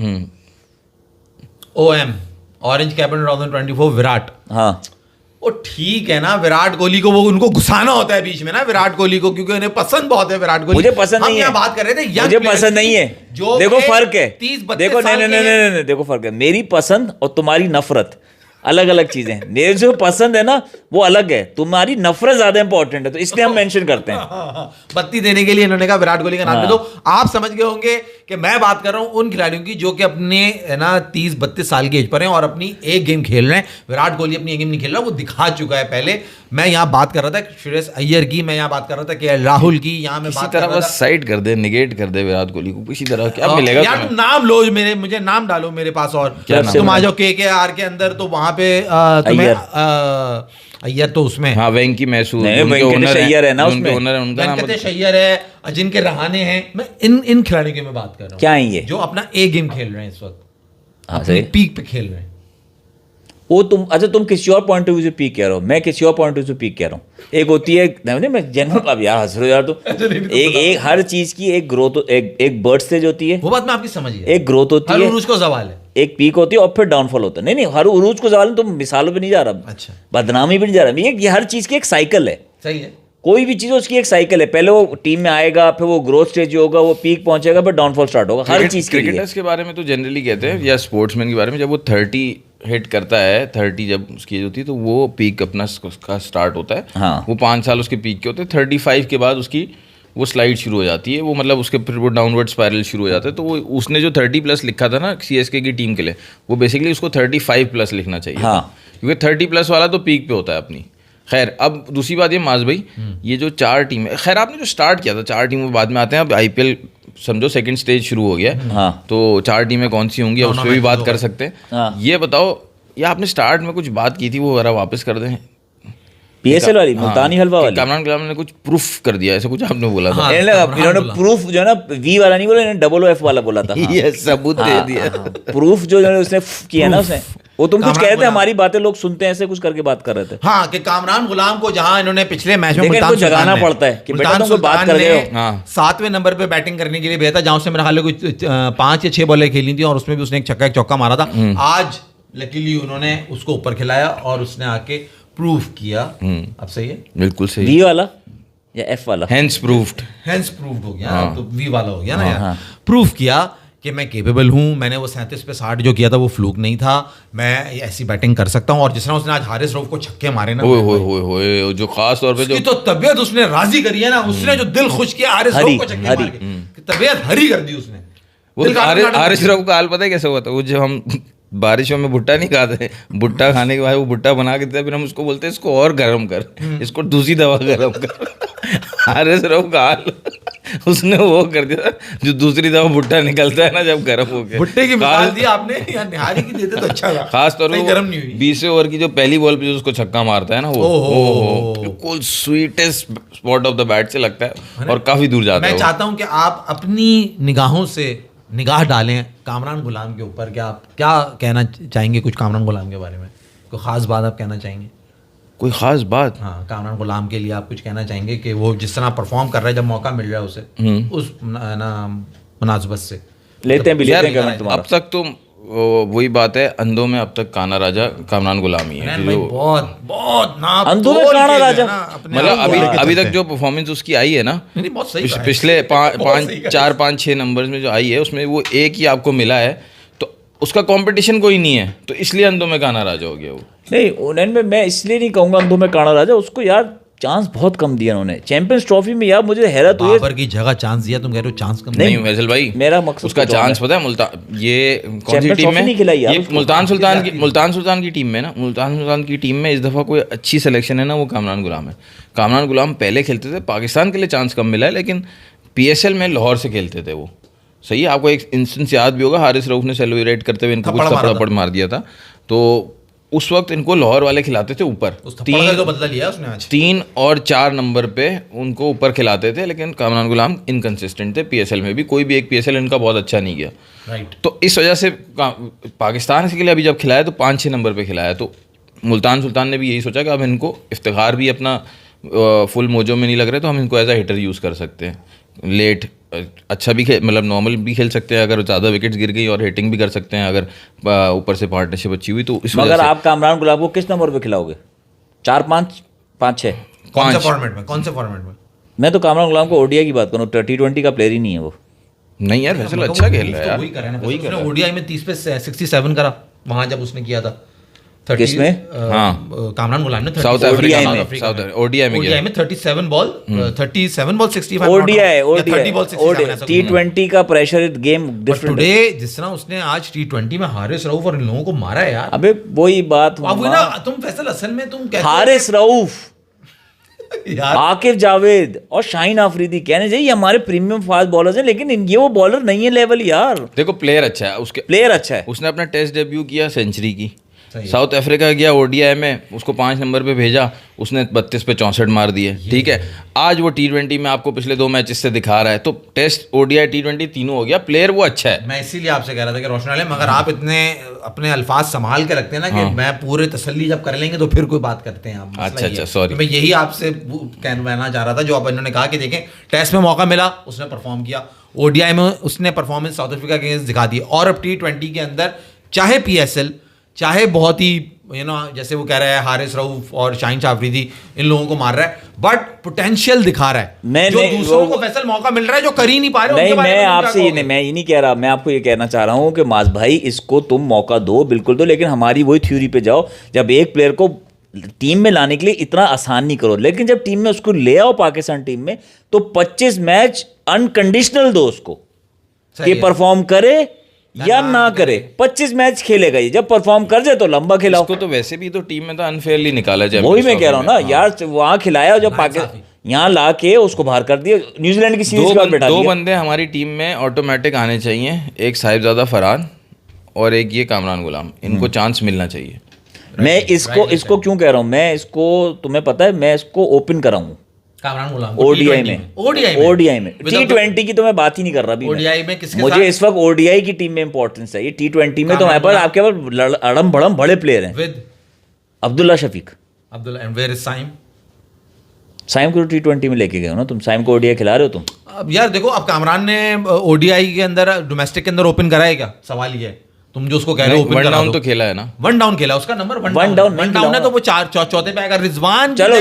OM orange capital 2024 Virat. हाँ वो ठीक है ना, विराट कोहली को वो उनको घुसाना होता है बीच में ना, विराट कोहली को, क्योंकि उन्हें पसंद बहुत है विराट कोहली। मुझे पसंद हम नहीं यहाँ है, बात कर रहे थे young मुझे players पसंद की, नहीं है। जो देखो कि फर्क है, 30-32 देखो साल नहीं के नहीं हैं। नहीं नहीं, देखो फर्क है। मेरी पसंद और तुम्हारी नफरत अलग अलग चीजें हैं। मेरे जो पसंद है ना वो अलग है, तुम्हारी नफरत ज्यादा इंपॉर्टेंट है, तो इसलिए हम मेंशन करते हैं। बत्ती देने के लिए इन्होंने कहा विराट कोहली का नाम ले दो। आप समझ गए होंगे कि मैं बात कर रहा हूं उन खिलाड़ियों की जो कि अपने है ना 30-32 साल की एज पर हैं और अपनी एक गेम खेल रहे हैं। विराट कोहली अपनी एक गेम नहीं खेल रहा, वो दिखा चुका है पहले। मैं यहाँ बात कर रहा था श्रेयस अय्यर की, मैं यहाँ बात कर रहा था कि राहुल की, यहाँ मैं किसी बात कर तरह रहा था। बस साइड कर दे, निगेट कर दे विराट कोहली को किसी तरह। क्या मिलेगा यार तुम्हें? तुम नाम लो, मुझे नाम डालो मेरे पास। और क्या नाम? तुम आ जाओ KKR के अंदर, तो वहां पे तुम्हें अय्यर तो उसमें हाँ, वेंकी मैसूर नहीं, उनके वेंकटेश owner हैं, अय्यर है ना उनके उसमें। owner हैं, उनका नाम वेंकटेश अय्यर है, अजिंक्य रहाणे हैं। मैं इन खिलाड़ियों की मैं बात कर रहा हूँ। क्या है ये? जो अपना एक गेम खेल रहे हैं इस वक्त, हाँ अपनी सही। पीक पे खेल रहे हैं। वो तुम अच्छा, तुम किसी और पॉइंट ऑफ व्यू से पीक कह रहे हो, मैं किसी और पॉइंट ऑफ व्यू से पीक कह रहा हूँ। एक होती है नहीं, मैं जनरल, अब यार हंस रहे हो यार तुम। एक हर चीज की एक ग्रोथ, एक बर्थ स्टेज होती है, वो बात मैं आपकी समझ गया। एक ग्रोथ होती हर है, उरूज को सवाल है। एक पीक होती है और फिर डाउनफॉल होता है। नहीं नहीं, हर उरूज को सवाल तुम मिसालों पे नहीं जा रहा, अच्छा। बदनामी पे नहीं जा रहा। ये हर चीज की एक साइकिल है। सही है। कोई भी चीज उसकी एक साइकिल है। पहले वो टीम में आएगा, फिर वो ग्रोथ स्टेज होगा, वो पीक पहुंचेगा, फिर डाउनफॉल स्टार्ट होगा हर चीज के लिए। क्रिकेटर्स के बारे में तो जनरली कहते हैं, या स्पोर्ट्समैन के बारे में, जब वो 30 हिट करता है, 30 जब उसकी एज होती है, तो वो पीक अपना उसका स्टार्ट होता है। हाँ। वो 5 साल उसके पीक के होते हैं। 35 के बाद उसकी वो स्लाइड शुरू हो जाती है, वो मतलब उसके फिर वो डाउनवर्ड स्पाइरल शुरू हो जाता है। तो वो उसने जो 30+ लिखा था ना CSK की टीम के लिए, वो बेसिकली उसको 35+ लिखना चाहिए। हाँ। क्योंकि 30+ वाला तो पीक पे होता है अपनी। खैर, अब दूसरी बात ये माज भाई, ये जो 4 टीम है, खैर आपने जो स्टार्ट किया था 4 टीमों बाद में आते हैं। अब IPL समझो सेकंड स्टेज शुरू हो गया है। हाँ। तो 4 टीमें कौन सी होंगी, उस पर भी बात कर सकते हैं। हाँ। ये बताओ, ये आपने स्टार्ट में कुछ बात की थी, वो जरा वापस कर दें। PSL वाली, हाँ, मुल्तानी हलवा वाली। कामरान गुलाम ने कुछ प्रूफ कर दिया, ऐसा कुछ आपने बोला था। हाँ। इन्होंने प्रूफ जो है ना, V वाला नहीं बोला, इन्होंने OOF वाला बोला था। ये सबूत दे दिया। प्रूफ जो उसने किया ना उसने, वो तुम कुछ कामरान कहते हैं, गुलाम। हमारी बातें लोग सुनते हैं, ऐसे कुछ करके बात कर रहे थे। हाँ, कि कामरान गुलाम को जहां इन्होंने पिछले मैच में लेकिन मुल्तान इनको सुल्तान जगाना ने- पड़ता है कि बेटा मुल्तान तुम कोई बात सुल्तान कर रहे ने हो। हाँ। 7वें नंबर पे बैटिंग करने के लिए भेजा था, जहां उसने मेरे ख्याल में कुछ 5 या 6 बॉलें खेली थी और उसमें भी उसने एक छक्का एक चौका मारा था। आज लकीली उन्होंने उसको ऊपर खिलाया और उसने आके प्रूफ किया। अब सही है, बिल्कुल सही। V वाला या F वाला? Hence proofed. हैंस प्रूव्ड हो गया। हाँ। तो वी वाला हो गया ना यार। प्रूफ किया कि मैं केपेबल हूं, मैंने वो 37 पे 60 जो किया था वो फ्लूक नहीं था, मैं ऐसी बैटिंग कर सकता हूं। और जिस तरह उसने आज हारिस रऊफ को छक्के मारे ना, ओए होए होए होए, जो खास तौर पे जो उसकी तो तबीयत उसने राजी करी है ना, उसने जो दिल खुश किया हारिस हरी, रऊफ को छक्के हरी। मार के, तबीयत हरी कर दी उसने। वो दिल काट- हारिस रऊफ का हाल पता है कैसे हुआ था? वो जो हम बारिशों में भुट्टा नहीं खाते, भुट्टा खाने के बाद वो भुट्टा बना के देता है, फिर हम उसको बोलते हैं इसको और गर्म कर, इसको दूसरी दवा गर्म कर। हारिस रऊफ का हाल उसने वो कर दिया, जो दूसरी दवा भुट्टा निकलता है ना जब गर्म हो गया। भुट्टे की मिसाल दी आपने, यार निहारी की देते तो अच्छा था। खास तौर सही पे गर्म नहीं हुई। 20वें ओवर की जो पहली बॉल पे जो उसको छक्का मारता है ना, वो ओहो। बिल्कुल sweetest spot of the bat से लगता है और काफी दूर जाता है मैं वो। चाहता हूं कि आप अपनी निगाहों से निगाह डालें कामरान गुलाम के ऊपर। क्या आप क्या कहना चाहेंगे कुछ कामरान गुलाम के बारे में? कोई खास बात आप कहना चाहेंगे? कोई खास बात? हाँ, कामरान गुलाम के लिए आप कुछ कहना चाहेंगे कि वो जिस तरह परफॉर्म कर रहा है, जब मौका मिल रहा है उसे, उस ना मुनासबत से लेते हैं भी, यार, लेते हैं कमेंट तुम्हारा। अब तक तो वही बात है, अंधों में अब तक काना राजा कामरान गुलाम ही है। भाई जो- बहुत बहुत ना अंधों में तोल काना के जो है राजा। ना, अपने मतलब आप अभी को लेके अभी चलते तक जो परफॉर्मेंस उसकी आई है ना, नहीं, बहुत सही कहा है। पिछले बहुत सही कहा है। 4 5 6 नंबर्स में जो आई है, उसमें वो एक ही आपको मिला है, तो उसका कंपटीशन कोई नहीं है, तो इसलिए अंधों में काना राजा हो गया वो। नहीं, उन्हें में मैं इसलिए नहीं कहूंगा अंधों में काना राजा, उसको यार चांस बहुत कम दिया उन्होंने चैंपियंस ट्रॉफी में। यार मुझे हैरत हुई बाबर की जगह चांस दिया, तुम कह रहे हो चांस कम? नहीं वैसल भाई, मेरा मकसद उसका कुछ और चांस पता है मुल्तान, ये कौन सी चैंपियंस टीम ट्रॉफी नहीं खिलाई में, यार ये उसको। मुल्तान सुल्तान की टीम में ना, मुल्तान सुल्तान की टीम में इस दफ़ा कोई अच्छी सिलेक्शन है ना, वो कामरान गुलाम है। कामरान गुलाम पहले खेलते थे, पाकिस्तान के लिए चांस कम मिला है, लेकिन PSL में लाहौर से खेलते थे वो। सही है, आपको एक इंस्टेंस याद भी होगा, हारिस रऊफ ने सेलिब्रेट करते हुए इनको कुछ थप्पड़ मार दिया था, तो उस वक्त इनको लाहौर वाले खिलाते थे ऊपर, तो बदला लिया उसने आज। 3 और 4 नंबर पे उनको ऊपर खिलाते थे, लेकिन कामरान गुलाम इनकंसिस्टेंट थे। PSL में भी कोई भी एक PSL इनका बहुत अच्छा नहीं गया, राइट। तो इस वजह से पाकिस्तान के लिए अभी जब खिलाया तो 5-6 नंबर पे खिलाया, तो मुल्तान सुल्तान ने भी यही सोचा कि अब इनको इफ्तिखार भी अपना फुल मोजो में नहीं लग रहे, तो हम इनको एज अ हिटर यूज़ कर सकते हैं। लेट अच्छा भी मतलब नॉर्मल भी खेल सकते हैं अगर ज़्यादा विकेट्स गिर गई, और हिटिंग भी कर सकते हैं अगर ऊपर से पार्टनरशिप अच्छी हुई, तो इस वजह मगर से। आप कामरान गुलाम को किस नंबर पे खिलाओगे? 4, 5, 5, 6? कौन से फॉर्मेट में? मैं तो कामरान गुलाम को ODI की बात करूँ, T20 का प्लेयर ही नहीं है वो। नहीं यार फैसल अच्छा खेल रहा है यार, वही कर रहा है ना, वही कर रहा है। ODI में 30 पे 67 करा वहां जब उसने किया था। 30 किसमें? हाँ। कामरान गुलाम ने साउथ अफ्रीका में, ODI में ODI में 37 बॉल 65 ODI बॉल 67 T20 का प्रेशर गेम डिफरेंट। टुडे जिस तरह उसने आज T20 में हारिस रऊफ और इन लोगों को मारा है यार। अबे वही बात अब वही ना, तुम फैसल असल में तुम कहते हो हारिस रऊफ, यार आकिब जावेद और शाहीन आफरीदी कहने चाहिए हमारे प्रीमियम फास्ट बॉलर्स हैं, लेकिन ये वो बॉलर नहीं है लेवल यार। देखो प्लेयर अच्छा है, उसके प्लेयर अच्छा है। उसने अपना टेस्ट डेब्यू किया, सेंचुरी की। साउथ अफ्रीका गया ODI में, उसको 5 नंबर पे भेजा, उसने 32 पे 64 मार दिए, ठीक है। आज वो T20 में आपको पिछले 2 मैचेस से दिखा रहा है, तो टेस्ट ODI T20 तीनों हो गया, प्लेयर वो अच्छा है। मैं इसीलिए आपसे कह रहा था कि रोशन आलम, मगर आप इतने अपने अल्फाज संभाल के रखते हैं ना कि मैं पूरे तसल्ली जब कर लेंगे तो फिर कोई बात करते हैं आप। अच्छा सॉरी, मैं यही आपसे कहना चाह रहा था, जो आप इन्होंने कहा कि देखें टेस्ट में मौका मिला उसने परफॉर्म किया, ODI में उसने परफॉर्मेंस साउथ अफ्रीका के अगेंस्ट दिखा दी, और अब T20 के अंदर चाहे PSL चाहे बहुत ही जैसे वो कह रहा है हारिस रऊफ और शाहीन आफरीदी इन लोगों को मार रहा है, बट पोटेंशियल दिखा रहा है जो दूसरों को फैसल मौका मिल रहा है जो कर ही नहीं पा रहे। नहीं, मैं आपसे ये नहीं, मैं ये नहीं कह रहा, मैं आपको ये कहना चाह रहा हूँ कि माज भाई इसको तुम मौका दो, बिल्कुल दो, लेकिन हमारी वही थ्योरी पे जाओ, जब एक प्लेयर को टीम में लाने के लिए इतना आसान नहीं करो, लेकिन जब टीम में उसको ले आओ पाकिस्तान टीम में, तो 25 मैच अनकंडीशनल दो उसको कि परफॉर्म करे या ना करे। 25 मैच खेलेगा ये, जब परफॉर्म कर जाए तो लंबा खिलाओ। उसको तो वैसे भी तो टीम में तो अनफेयरली निकाला जाए, वही मैं कह रहा हूँ ना यार, वहां खिलाया, जब पाकिस्तान यहाँ ला के उसको बाहर कर दिया, न्यूजीलैंड की सीरीज का बैठा दिया। 2 बंदे हमारी टीम में ऑटोमेटिक आने चाहिए, एक साहिबजादा फरहान और एक ये कामरान गुलाम, इनको चांस मिलना चाहिए। मैं इसको क्यों कह रहा हूँ, मैं इसको, तुम्हें पता है मैं इसको ओपन कर रहा हूँ कामरान गुलाम ODI में T20 की तो मैं बात ही नहीं कर रहा अभी। ODI में किसके मुझे इस वक्त ODI की टीम में इंपॉर्टेंस है, ये T20 में तो हमारे पास आपके पास अड़म भड़म बड़े प्लेयर हैं। With Abdullah Shafique, and where is Saim? Saim को T20 में लेके गए हो ना तुम, साइम को ODI खिला रहे हो तुम। अब यार देखो, अब कामरान ने ODI के अंदर डोमेस्टिक के अंदर ओपन करा है क्या? सवाल ये है, तुम जो उसको कह रहे हो ओपन डाउन तो खेला है ना, 1 डाउन खेला, उसका नंबर 1 डाउन है, तो वो चौथे पे आएगा। रिजवान चलो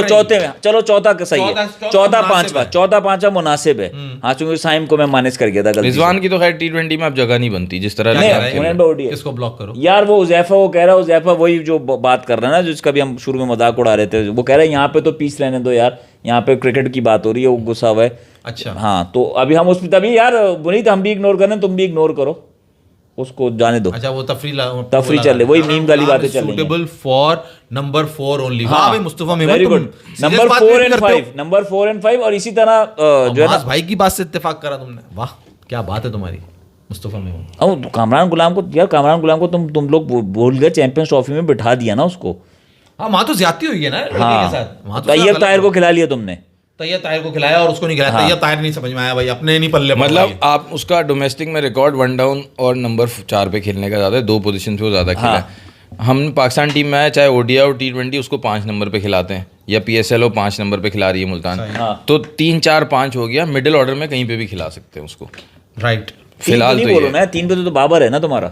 चौथे में, चलो चौथा का सही है, चौथा पांचवा मुनासिब है। हाँ, चूंकि साइम को मैं माइनस कर गया था। रिजवान की तो खैर T20 में अब जगह नहीं बनती जिस तरह इसको ब्लॉक करो यार। वो उज़ैफा वो कह रहा है, उज़ैफा वही जो बात कर रहा है ना, जिसका भी हम शुरू में मजाक उड़ा रहे थे, वो कह रहा है यहाँ पे तो पीस रहने दो यार, यहाँ पे क्रिकेट की बात हो रही है, वो गुस्सा हुआ है। अच्छा हाँ, तो अभी हम उस तभी यार बुनीत, हम भी इग्नोर करें, तुम भी इग्नोर करो, उसको जाने दो। अच्छा, वो तफरी चल रही, वही मीम वाली बातें चल रही हैं। Suitable for number 4 only. वाह भाई Mustafa Memon, very good. Number 4 and 5 और इसी तरह जो है ना भाई की बात से इत्तेफाक करा तुमने, वाह क्या बात है तुम्हारी मुस्तफा मेमन। अब कामरान गुलाम को यार, कामरान गुलाम को तुम लोग भूल गए, चैंपियंस ट्रॉफी में बिठा दिया ना उसको। हाँ, वहां तो ज्यादती हुई है ना के साथ। तैयब ताहिर को खिला लिया तुमने, तैयब ताहिर को खिलाया और उसको नहीं खिलाया। तैयब ताहिर नहीं समझ में आया भाई, अपने नहीं पल्ले। मतलब आप उसका डोमेस्टिक में रिकॉर्ड 1 डाउन और नंबर 4 पे खेलने का ज़्यादा है, 2 पोजीशन पे वो ज़्यादा खेला है। हम पाकिस्तान टीम में आए, चाहे ODI और T20 उसको 5 नंबर पे खिलाते हैं, या PSL हो 5 नंबर पे खिला रही है मुल्तान, तो 3 4 5 हो गया, मिडिल ऑर्डर में कहीं पे भी खिला सकते हैं उसको। राइट, फिलहाल तो बोलो ना, 3 पे तो बाबर है ना तुम्हारा।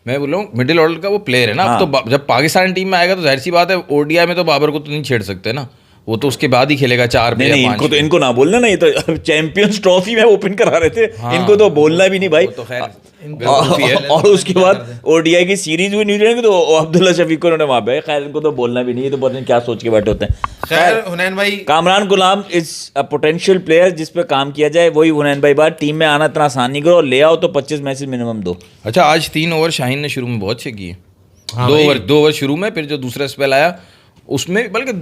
मैं बोल रहा हूँ मिडिल ऑर्डर का वो प्लेयर है ना। अब तो जब पाकिस्तान टीम में आएगा तो जाहिर सी बात है, ODI में तो बाबर को तो नहीं छेड़ सकते ना, वो तो उसके बाद ही खेलेगा 4 पे नहीं या नहीं, 5 इनको तो इनको ना बोलना, नहीं तो चैंपियंस ट्रॉफी में ओपन करा रहे थे, इनको तो बोलना भी नहीं भाई। तो खैर बेवकूफी है। और उसके बाद ओडीआई की सीरीज हुई न्यूजीलैंड की, तो अब्दुल्ला शफीक को उन्होंने वहां पे, खैर इनको तो बोलना भी नहीं, ये तो पता नहीं क्या सोच के बैठे होते हैं। खैर हुनैन भाई, कामरान गुलाम इज अ पोटेंशियल प्लेयर जिस पे काम किया जाए, वही हुनैन भाई बात, टीम में आना इतना आसान नहीं करो, ले आओ तो 25 मैचेस मिनिमम दो। अच्छा, आज 3 ओवर शाहीन ने शुरू में बहुत अच्छे किए। हाँ 2 ओवर शुरू में, फिर जो दूसरा स्पेल आया उसमें, बल्कि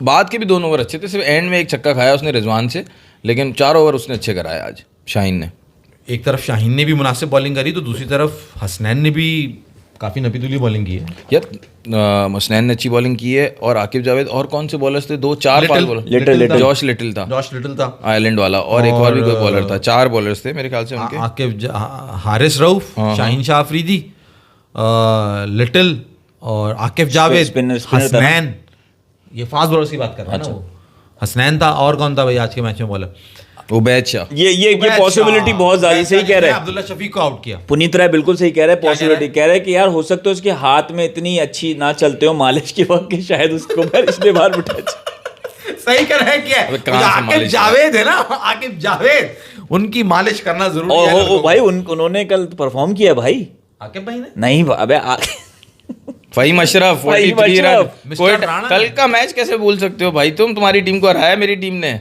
बाद के भी 2 ओवर अच्छे थे, सिर्फ एंड में एक छक्का खाया उसने रिजवान से, लेकिन 4 ओवर उसने अच्छे कराए आज शाहीन ने। एक तरफ शाहीन ने भी मुनासिब बॉलिंग करी, तो दूसरी तरफ हसनैन ने भी काफी नपीतुली बॉलिंग की है यार हसनैन ने अच्छी बॉलिंग की है, और आकिब जावेद, और कौन से बॉलर्स थे, 2-4-5 बॉलर, लिटिल जॉश लिटिल था, जॉश लिटिल था, आयरलैंड वाला, और एक और भी कोई बॉलर था, 4 बॉलर्स थे मेरे ख्याल से उनके। आकिब हारिस रऊफ, शाहीन शाह अफरीदी, लिटिल और आकिब जावेद, स्पिनर था ना? हसनैन, ये फास्ट बॉलर्स की बात कर रहा है ना वो। हसनैन था, और कौन था भाई आज के मैच में बॉलर? उबैद शाह। ये पॉसिबिलिटी बहुत ज्यादा, सही कह रहे हैं अब्दुल्ला शफीक को आउट किया। पुनीत राय, बिल्कुल सही कह रहे हैं, पॉसिबिलिटी कह रहे हैं कि यार हो सकता है उसके हाथ में इतनी अच्छी ना चलते हो मालिश के वक्त कि शायद उसको पिछले बार बिठा। सही कर रहे हैं क्या? अबे कहाँ से आकिब मालिश जावेद है ना, आकिब जावेद, उनकी मालिश करना जरूरी है। और भाई उन्होंने कल परफॉर्म किया भाई। आकिब भाई ने नहीं अबे फहीम अशरफ, फहीम 43 रन। अशरफ, मिस्टर राणा कल ने। का मैच कैसे भूल सकते हो भाई तुम? तुम्हारी टीम को हराया मेरी टीम ने,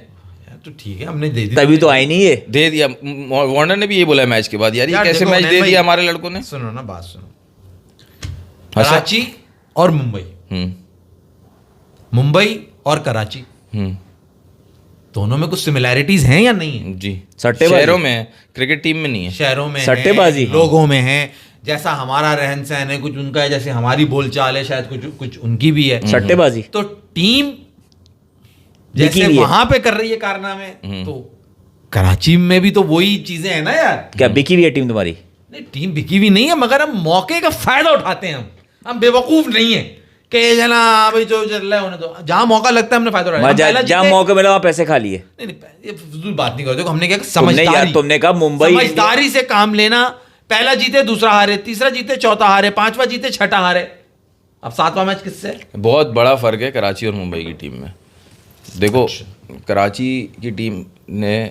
तो ठीक है, हमने दे दी, तभी तो आई नहीं है। दे दिया। वार्नर ने भी ये बोला मैच के बाद, यार ये यार कैसे देखो, मैच नैन दे भाई, दिया हमारे लड़कों ने। सुनो ना, बात सुनो। हसन- कराची और मुंबई, हम्म मुंबई और कराची, हम्म दोनों में कुछ सिमिलैरिटीज हैं या नहीं है? जी, सट्टेबाजी। शहरों में है, क्रिकेट टीम में नहीं है। शहरों में सट्टेबाजी। है, लोगों में है, जैसा हमारा रहन सहन है कुछ उनका है, जैसे हमारी बोलचाल है शायद कुछ उनकी भी है। सट्टेबाजी तो टीम जैसे बिकी भी है। वहां पे कर रही है कारनामे, तो कराची में भी तो वही चीजें हैं ना यार। क्या बिकी भी है टीम तुम्हारी? नहीं, टीम बिकी हुई नहीं है, मगर हम मौके का फायदा उठाते हैं। हम बेवकूफ नहीं है कि जना भाई जो चल रहा है होने दो, जहां मौका लगता है हमने फायदा उठाया। हम पहला जहाँ जीते- मौका मिला वहाँ पैसे खा लिए। नहीं नहीं, ये फजूल बात नहीं करते। हमने क्या तुमने कहा मुंबई समझदारी से काम लेना। पहला जीते, दूसरा हारे, तीसरा जीते, चौथा हारे, 5वां जीते, 6ठा हारे, अब 7वां मैच किससे? बहुत बड़ा फर्क है कराची और मुंबई की टीम में। देखो, कराची की टीम ने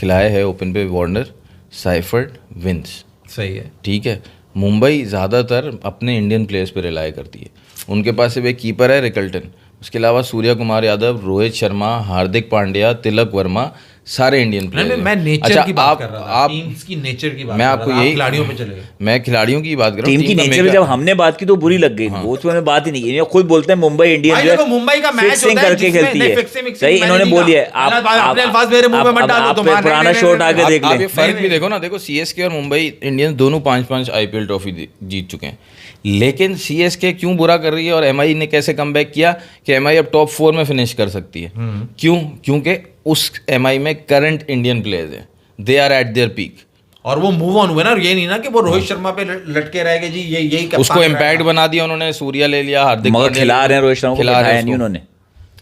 खिलाए है ओपन पे वार्नर, साइफर्ड, विंस, सही है। ठीक है। मुंबई ज़्यादातर अपने इंडियन प्लेयर्स पे रिलाई करती है। उनके पास सिर्फ एक कीपर है रिकल्टन, उसके अलावा सूर्या कुमार यादव, रोहित शर्मा, हार्दिक पांड्या, तिलक वर्मा, सारे इंडियन प्लेयर। मैं नेचर की बात कर रहा था, टीम्स की नेचर की बात मैं कर आपको रहा था। आप यही खिलाड़ियों पे चले गए। मैं खिलाड़ियों की बात कर रहा हूँ। टीम की का नेचर में जब हमने बात की तो बुरी लग गई, वो उसमें बात ही नहीं की। ये खुद बोलते हैं मुंबई इंडियंस भाई जो देखो, मुंबई का मैच फिक्सिंग होता है करके जिसमें- खेलती नहीं, है। फिक्सिंग सही, मैंने इन्होंने नहीं बोली है। कहा। अपने अल्फाज मेरे मुंह में मत डालो तुम। पुराना शॉट आगे देख आप ये लें। फर्क भी देखो ना, देखो सीएसके और मुंबई इंडियंस दोनों 5-5 आईपीएल ट्रॉफी जीत चुके हैं, लेकिन सीएसके क्यों बुरा कर रही है और एमआई ने कैसे कमबैक किया कि एमआई अब टॉप 4 में फिनिश कर सकती है। क्यों? क्योंकि उस एमआई में करंट इंडियन प्लेयर्स हैं, they are at their peak. और वो मूव ऑन हुए ना, और ये नहीं ना कि वो रोहित शर्मा पे लटके रह गए जी, यही कप्तान उसको रहेगा। इम्पैक्ट बना दिया उन्होंने, सूर्या ले लिया, हार्दिक मगर पांड्या खिला रहे हैं रोहित शर्मा को, खिला रहे हैं खिलाया नहीं उसको। उन्होंने।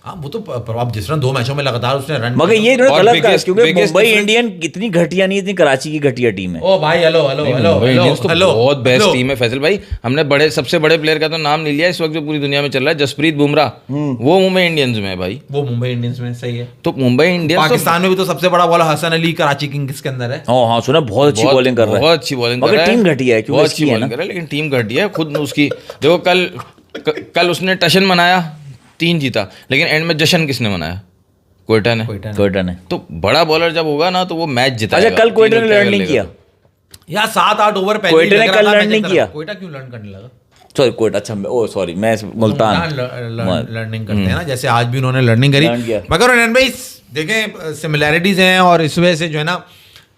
हाँ, वो तो अब जिस तरह 2 मैचों में लगातार उसने रन, मगर ये इन्होंने और गलत कहा, biggest- क्योंकि biggest मुंबई difference- इंडियन इतनी घटिया नहीं, इतनी कराची की घटिया टीम है। ओ भाई, hello hello hello Mumbai hello Indians तो हेलो, बहुत बेस्ट हेलो। टीम है फैसल भाई। हमने सबसे बड़े प्लेयर का तो नाम नहीं लिया इस वक्त जो पूरी दुनिया में चल रहा है, जसप्रीत बुमराह, वो मुंबई इंडियंस में है भाई। वो मुंबई इंडियंस में सही है। तो मुंबई इंडियंस पाकिस्तान में भी तो सबसे बड़ा बॉलर हसन अली कराची किंग्स के अंदर है। हाँ सुना, बहुत अच्छी बॉलिंग कर रहा है। बहुत अच्छी बॉलिंग कर मगर रहा है। टीम घटिया है, क्योंकि बहुत अच्छी इसकी है बॉलिंग ना। कर रहा है, लेकिन टीम घटिया है खुद उसकी। देखो कल उसने टशन बनाया, 3 जीता, लेकिन एंड में जश्न किसने मनाया? कोयटा ने। कोयटा ने। तो बड़ा बॉलर जब होगा ना तो वो मैच जिता। अच्छा, कल कोयटा ने लर्न नहीं किया? यार 7-8 ओवर पहले कोयटा ही ने लग कल रहा था learn मैं नहीं देख किया? रहा था। कोयटा क्यों लर्न करने लगा? सॉरी कोयटा, अच्छा ओ सॉरी, मैं मुल्तान लर्निंग करते हैं ना, जैसे आज भी उन्होंने लर्निंग करी। Learn किया। मगर अनन भाई देखें, सिमिलैरिटीज हैं और इस वजह से जो है ना,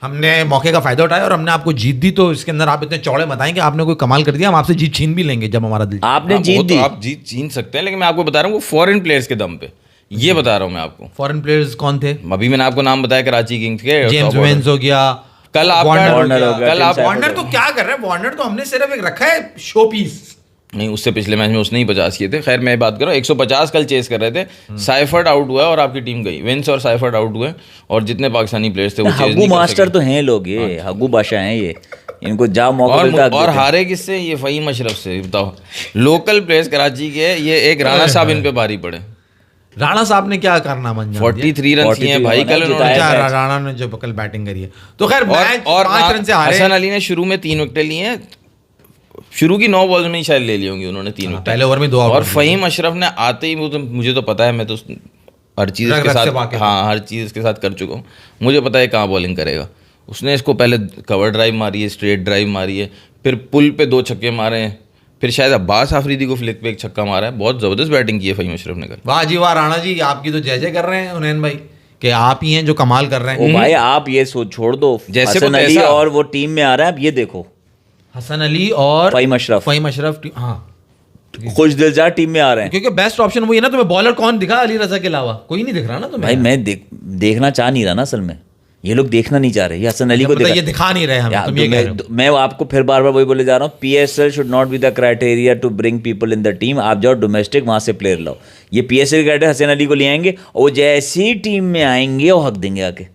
हमने मौके का फायदा उठाया और हमने आपको जीत दी। तो इसके अंदर आप इतने चौड़े बताएं कि आपने कोई कमाल कर दिया, हम आपसे जीत छीन भी लेंगे जब हमारा दिल। आपने वो जीत तो दी। आप जीत छीन सकते हैं, लेकिन मैं आपको बता रहा हूँ वो फॉरेन प्लेयर्स के दम पे, ये बता रहा हूँ मैं आपको। फॉरेन प्लेयर्स कौन थे? अभी मैंने आपको नाम बताया कराची किंग्स के जेम्स top वेन्स order। हो गया, कल आपका वार्नर हो गया, कल आप टिम वार्नर तो क्या कर रहे हैं? वार्नर तो हमने सिर्फ एक रखा है शो पीस। नहीं, उससे पिछले मैच में उसने ही 50 किए थे। खैर मैं बात कर रहा हूँ 150 कल चेस कर रहे थे, साइफर्ड आउट हुआ और आपकी टीम गई। विंस और साइफर्ड आउट हुए और जितने पाकिस्तानी प्लेयर्स थे वो चेस हग्गू नहीं कर मास्टर सके। तो हैं लोग, ये हग्गू बादशाह हैं ये, इनको जा मौका मिलता है और हारे किससे? ये फहीम अशरफ से। बताओ, लोकल प्लेयर्स कराची के, ये एक राणा साहब इन पे भारी पड़े। राणा साहब ने क्या कारनामा अंजाम दिया? 43 रन किए हैं भाई कल उन्होंने। अच्छा, राणा ने जो कल बैटिंग करी है तो खैर मैच और 5 रन से हारे। हसन अली ने शुरू में 3 विकेट लिए हैं, शुरू की 9 बॉल में ही शायद ले ली होंगी उन्होंने 3 विकेट। पहले ओवर में 2 और फहीम अशरफ ने आते ही, वो तो मुझे तो पता है, मैं तो हर चीज़ रग के रग से साथ, वाकिफ हाँ हर चीज़ इसके साथ कर चुका हूँ, मुझे पता है कहाँ बॉलिंग करेगा। उसने इसको पहले कवर ड्राइव मारी है, स्ट्रेट ड्राइव मारी है, फिर पुल पे 2 छक्के मारे हैं, फिर शायद अब्बास आफरीदी को फ्लिक पे 1 छक्का मारा है। बहुत ज़बरदस्त बैटिंग की है फहीम अशरफ ने कल। वाह जी वाह राणा जी, आपकी तो जय जय कर रहे हैं हुनैन भाई कि आप ही हैं जो कमाल कर रहे ओ हैं। भाई आप ये सोच छोड़ दो, जैसे हसन को अली तैसा। और वो टीम में आ रहा है, अब ये देखो हसन अली और फहीम अशरफ हाँ, खुश दिलजार टीम में आ रहे हैं। क्योंकि बेस्ट ऑप्शन वही है ना। तुम्हें बॉलर कौन दिखा अली रजा के अलावा? कोई नहीं दिख रहा ना तुम्हें। भाई मैं देखना चाह नहीं रहा ना असल में, ये लोग देखना नहीं चाह रहे, ये हसन अली को मतलब ये दिखा नहीं रहे हमें, यार, तुम ये कह रहे हो। मैं आपको फिर बार बार वही बोले जा रहा हूँ, PSL should not be the criteria to bring people in the team. आप जाओ डोमेस्टिक, वहां से प्लेयर लाओ। ये PSL क्राइटेरिया हसन अली को ले आएंगे और वो जैसी टीम में आएंगे वो हक देंगे आके।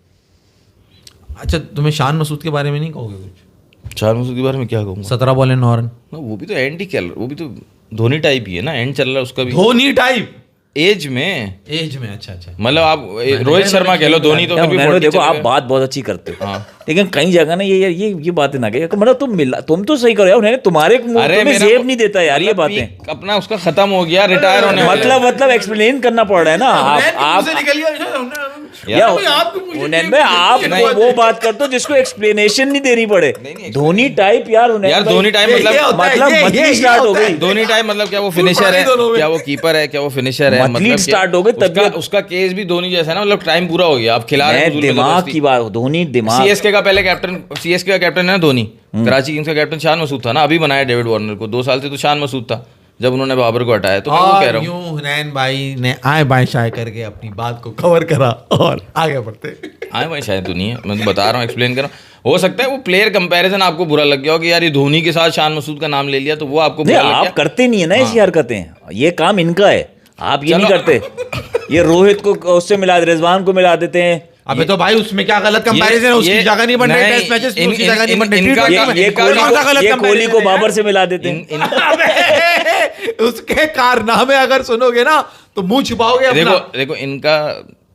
अच्छा, तुम्हें शान मसूद के बारे में नहीं कहोगे कुछ? शान मसूद के बारे में क्या कहूँगा? 17 बॉल 9 रन। वो भी तो एंड ही खेल, वो भी तो धोनी टाइप ही है ना, एंड चल रहा है उसका भी धोनी टाइप एज में। एज में? अच्छा अच्छा। मतलब आप रोहित शर्मा कह लो, धोनी तो यार, फिर भी उन्होंने 40 देखो चले आप गए। बात बहुत अच्छी करते हो, हाँ। लेकिन कई जगह ना ये बातें ना कहिए, मतलब तुम तो सही करो यार, उन्होंने तुम्हारे मुंह अरे तुम्हें मेरा जेब नहीं देता यार ये मतलब बातें। पीक अपना उसका खत्म हो गया, रिटायर होने वाला है। मतलब एक्सप्लेन करना पड़ रहा है ना। आप निकल या हुनैन भाई आप वो बात करते हो जिसको एक्सप्लेनेशन नहीं देनी पड़े। धोनी टाइप यार हुनैन यार भाई, धोनी टाइम ये मतलब होता है, मतली ये स्टार्ट हो होता है। गई। धोनी टाइम मतलब क्या वो फिनिशर है, दोनों में। क्या वो कीपर है, क्या वो फिनिशर है, मतली मतलब स्टार्ट क्या- हो गई, उसका- तबीयत- उसका केस भी धोनी जैसा है ना, मतलब टाइम पूरा हो गया, आप खिला रहे मैं दिमाग की बात, धोनी दिमाग सीएसके का पहले कैप्टन, सीएसके का कैप्टन है ना धोनी, कराची किंग्स का कैप्टन शान मसूद था ना, अभी बनाया डेविड वार्नर को। 2 साल से तो शान मसूद था जब उन्होंने बाबर को हटाया, तो मैं वो कह और रहा हूँ। यूं हुनैन भाई ने आए बाएं शाए करके अपनी बात को कवर करा और आगे बढ़ते। हाँ भाई शायद तो नहीं है, मैं तो बता रहा हूँ, एक्सप्लेन कर रहा हूँ। हो सकता है वो प्लेयर कंपैरिजन आपको बुरा लग गया हो कि यार ये धोनी के साथ शान मसूद का नाम ले लिया, तो वो आपको नहीं, बुरा लग आप गया। करते नहीं है ना ऐसी हरकतें, ये काम इनका है, आप ये नहीं चलो। करते। ये रोहित को उससे मिला, रिजवान को मिला देते हैं। अबे तो भाई उसमें क्या गलत कंपैरिजन है? उसकी जगह नहीं बन रही टेस्ट मैचेस में, उसकी जगह नहीं बन रही इनका- T20 में। ये कौन सा गलत कोहली comparison को है यार? बाबर से मिला देते हैं। अबे, उसके कारनामे अगर सुनोगे ना तो मुंह छुपाओगे अपना। देखो इनका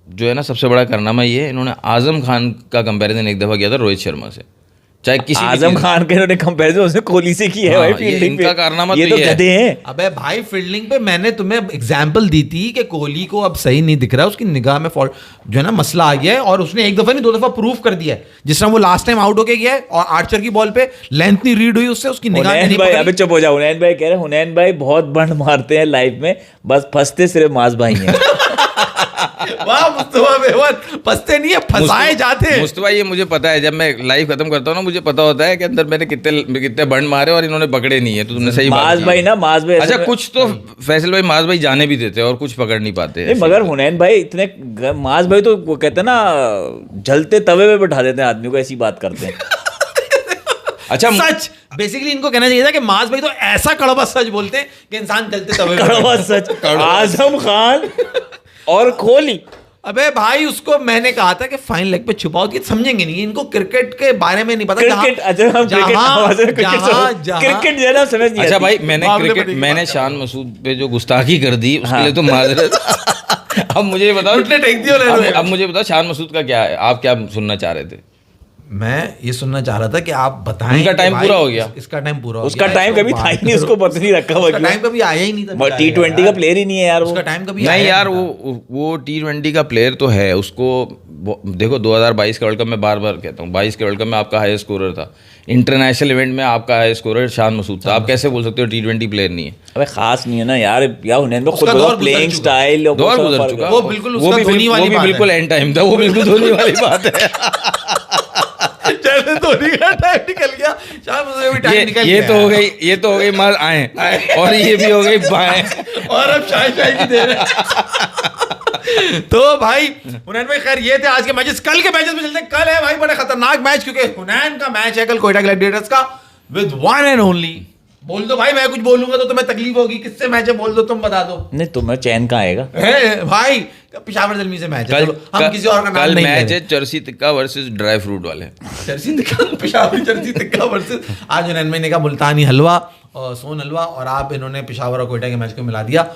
जो है ना सबसे बड़ा कारनामा ये है, इन्होंने आजम खान का कंपैरिजन एक दफा किया था रोहित शर्मा से, चाहे किसी भी आजम चीज़ में। खान के इन्होंने कंपैरिजन उसने कोहली से की है हाँ, भाई ये फील्डिंग पे। इनका कारनामा ये तो तो ये है। गधे हैं। अबे भाई फील्डिंग पे मैंने तुम्हें एग्जांपल दी थी कि कोहली को अब सही नहीं दिख रहा है, उसकी निगाह में फॉल्ट जो है ना मसला आ गया है, और उसने एक दफा नहीं 2 दफा प्रूव कर दिया है। जिस तरह वो लास्ट टाइम आउट होके गया है और आर्चर की बॉल पे लेंथ नहीं रीड हुई उससे, उसकी निगाह में हुनैन नहीं भाई पकड़ी। अभी चुप हो जाओ, हुनैन भाई कह रहे हैं हुनैन भाई बहुत बंड मारते हैं लाइफ में, बस फंसते सिर्फ माज भाई हैं। वाह मुस्तफा बेवन, फंसते नहीं है, फंसाए जाते हैं। मुस्तफा ये मुझे पता है, जब मैं लाइव खत्म करता हूँ ना मुझे पता होता है कि अंदर मैंने कितने बंड मारे और इन्होंने पकड़े नहीं है, तो तुमने सही बात माज की भाई है। ना, माज भाई अच्छा ऐसे में- कुछ तो फैसल भाई माज भाई जाने भी देते हैं और कुछ पकड़ नहीं पाते नहीं, मगर हुनैन भाई इतने माज भाई तो वो कहते हैं ना जलते तवे पे बैठा देते हैं आदमी को, ऐसी बात करते हैं। अच्छा सच बेसिकली इनको कहना चाहिए था कि माज भाई तो ऐसा कड़वा सच बोलते हैं कि इंसान चलते तवे पे कड़वा सच। आजम खान और कोहली, अबे भाई उसको मैंने कहा था कि फाइन लेग पे छुपाओ, कि समझेंगे नहीं, इनको क्रिकेट के बारे में नहीं पता। क्रिकेट अच्छा हम क्रिकेट जो है ना समझ नहीं अच्छा आती। भाई मैंने मामले क्रिकेट में मैंने देखिए, शान मसूद पे जो गुस्ताखी कर दी उसके हाँ। लिए तो माजरत। अब मुझे ये बताओ, उल्टे टेक दियो ले लो। अब मुझे बताओ शान मसूद का क्या है, आप क्या सुनना चाह रहे थे? मैं ये सुनना चाह रहा था कि आप बताएं उनका कि टाइम भाई पूरा हो गया। इसका टाइम पूरा हो उसका गया, टाइम इसको कभी था ही बात नहीं, उसको पता नहीं रखा हुआ उसका क्यों। टाइम कभी आया ही नहीं था बेचारे T20 का यार। प्लेयर ही नहीं है यार वो। उसका टाइम कभी नहीं आया यार नहीं था। वो T20 का प्लेयर तो है, उसको देखो 2022 के वर्ल्ड कप में बार बार कहता हूँ, 22 के वर्ल्ड कप में आपका हाईएस्ट स्कोरर था, इंटरनेशनल इवेंट में आपका हाईएस्ट स्कोरर शान मसूद था, आप कैसे बोल सकते हो T20 प्लेयर नहीं है? अबे खास नहीं है ना यार, या हुनैन भाई खुद उसका दौर गुजर प्लेइंग चुका। स्टाइल दौर गुजर चुका, वो बिल्कुल उसका धोनी वाली वो भी बात है। बिल्कुल एंड टाइम था, वो बिल्कुल धोनी वाली बात है। जैसे धोनी का टाइम निकल गया, शायद मुझे भी टाइम निकल ये गया। तो हो गई मार आए, और ये भी हो गई बाएं। और अब शाही भी दे रहे। तो भाई हुनैन भाई खैर ये थे आज के मैचेस। कल के मैचेस में चलते हैं। कल है भाई बड़ा खतरनाक मैच, क्योंकि हुनैन का मैच है कल कोयटा ग्लैडिएटर्स का विद वन एंड ओनली। बोल दो भाई, मैं कुछ बोलूंगा तो तुम्हें तकलीफ होगी। किससे मैच है बोल दो, तुम बता दो। नहीं तुम्हें चैन का आएगा। भाई पेशावर जलमी से मैच है, कल चलो, हम किसी और का नाम कल नहीं ले मैच रहे। है jersey tikka versus dry fruit वाले। Jersey tikka, Peshawar jersey tikka versus आज हुनैन भाई ने कहा मुल्तानी हलवा और सोन हलवा, और आप इन्होंने पेशावर और कोयटा के मैच को मिला दिया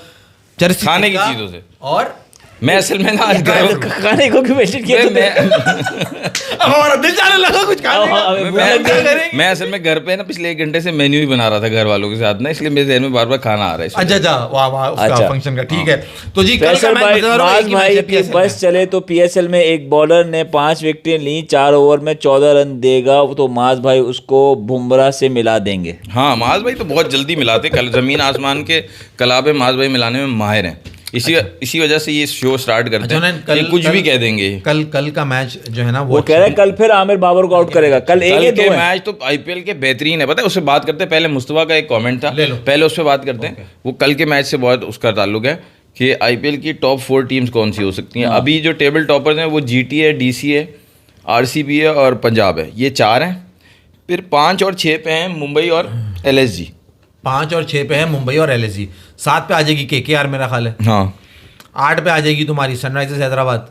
जर्सी खाने की टिक्का चीजों से। और मैं असल में ना आज खाने को क्यों मेंशन किया तुमने? अब हमारा दिल जाने लगा कुछ खाने का। मैं असल में घर पे ना पिछले 1 घंटे से मेन्यू ही बना रहा था घर वालों के साथ ना, इसलिए मेरे ज़हन में बार बार खाना आ रहा है। अच्छा वाह वाह, उसका अच्छा। फंक्शन का ठीक है। तो जी कल का फैसल मैच भाई, बता रहा हूं, एक माज ही भाई मैच है की PSL बस चले तो पीएसएल में एक बॉलर ने 5 विकेटें ली, 4 ओवर में 14 रन देगा तो माज भाई उसको बुमराह से मिला देंगे। हाँ, माज भाई तो बहुत जल्दी मिलाते, कल जमीन आसमान के कलाबे माज भाई मिलाने में माहिर हैं। इसी वजह से ये शो स्टार्ट करते हैं, ये कुछ भी कह देंगे। कल का मैच जो है ना वो कह रहे हैं कल फिर आमिर बाबर को आउट करेगा। कल कल एक के दो मैच तो आईपीएल के बेहतरीन है, पता है। उससे बात करते हैं, पहले मुस्तफा का एक कमेंट था, ले लो। पहले उस पर बात करते हैं। वो कल के मैच से बहुत उसका ताल्लुक है कि आईपीएल की टॉप 4 टीम्स कौन सी हो सकती हैं। अभी जो टेबल टॉपर्स हैं वो जीटी है, डीसी है, आरसीबी है और पंजाब है, ये 4 हैं। फिर 5 और 6 पे हैं मुंबई और एलएसजी। 5 और 6 पे है मुंबई और एलएसजी। 7 पे आ जाएगी केकेआर मेरा ख्याल है। हाँ, 8 पे आ जाएगी तुम्हारी सनराइजर्स हैदराबाद।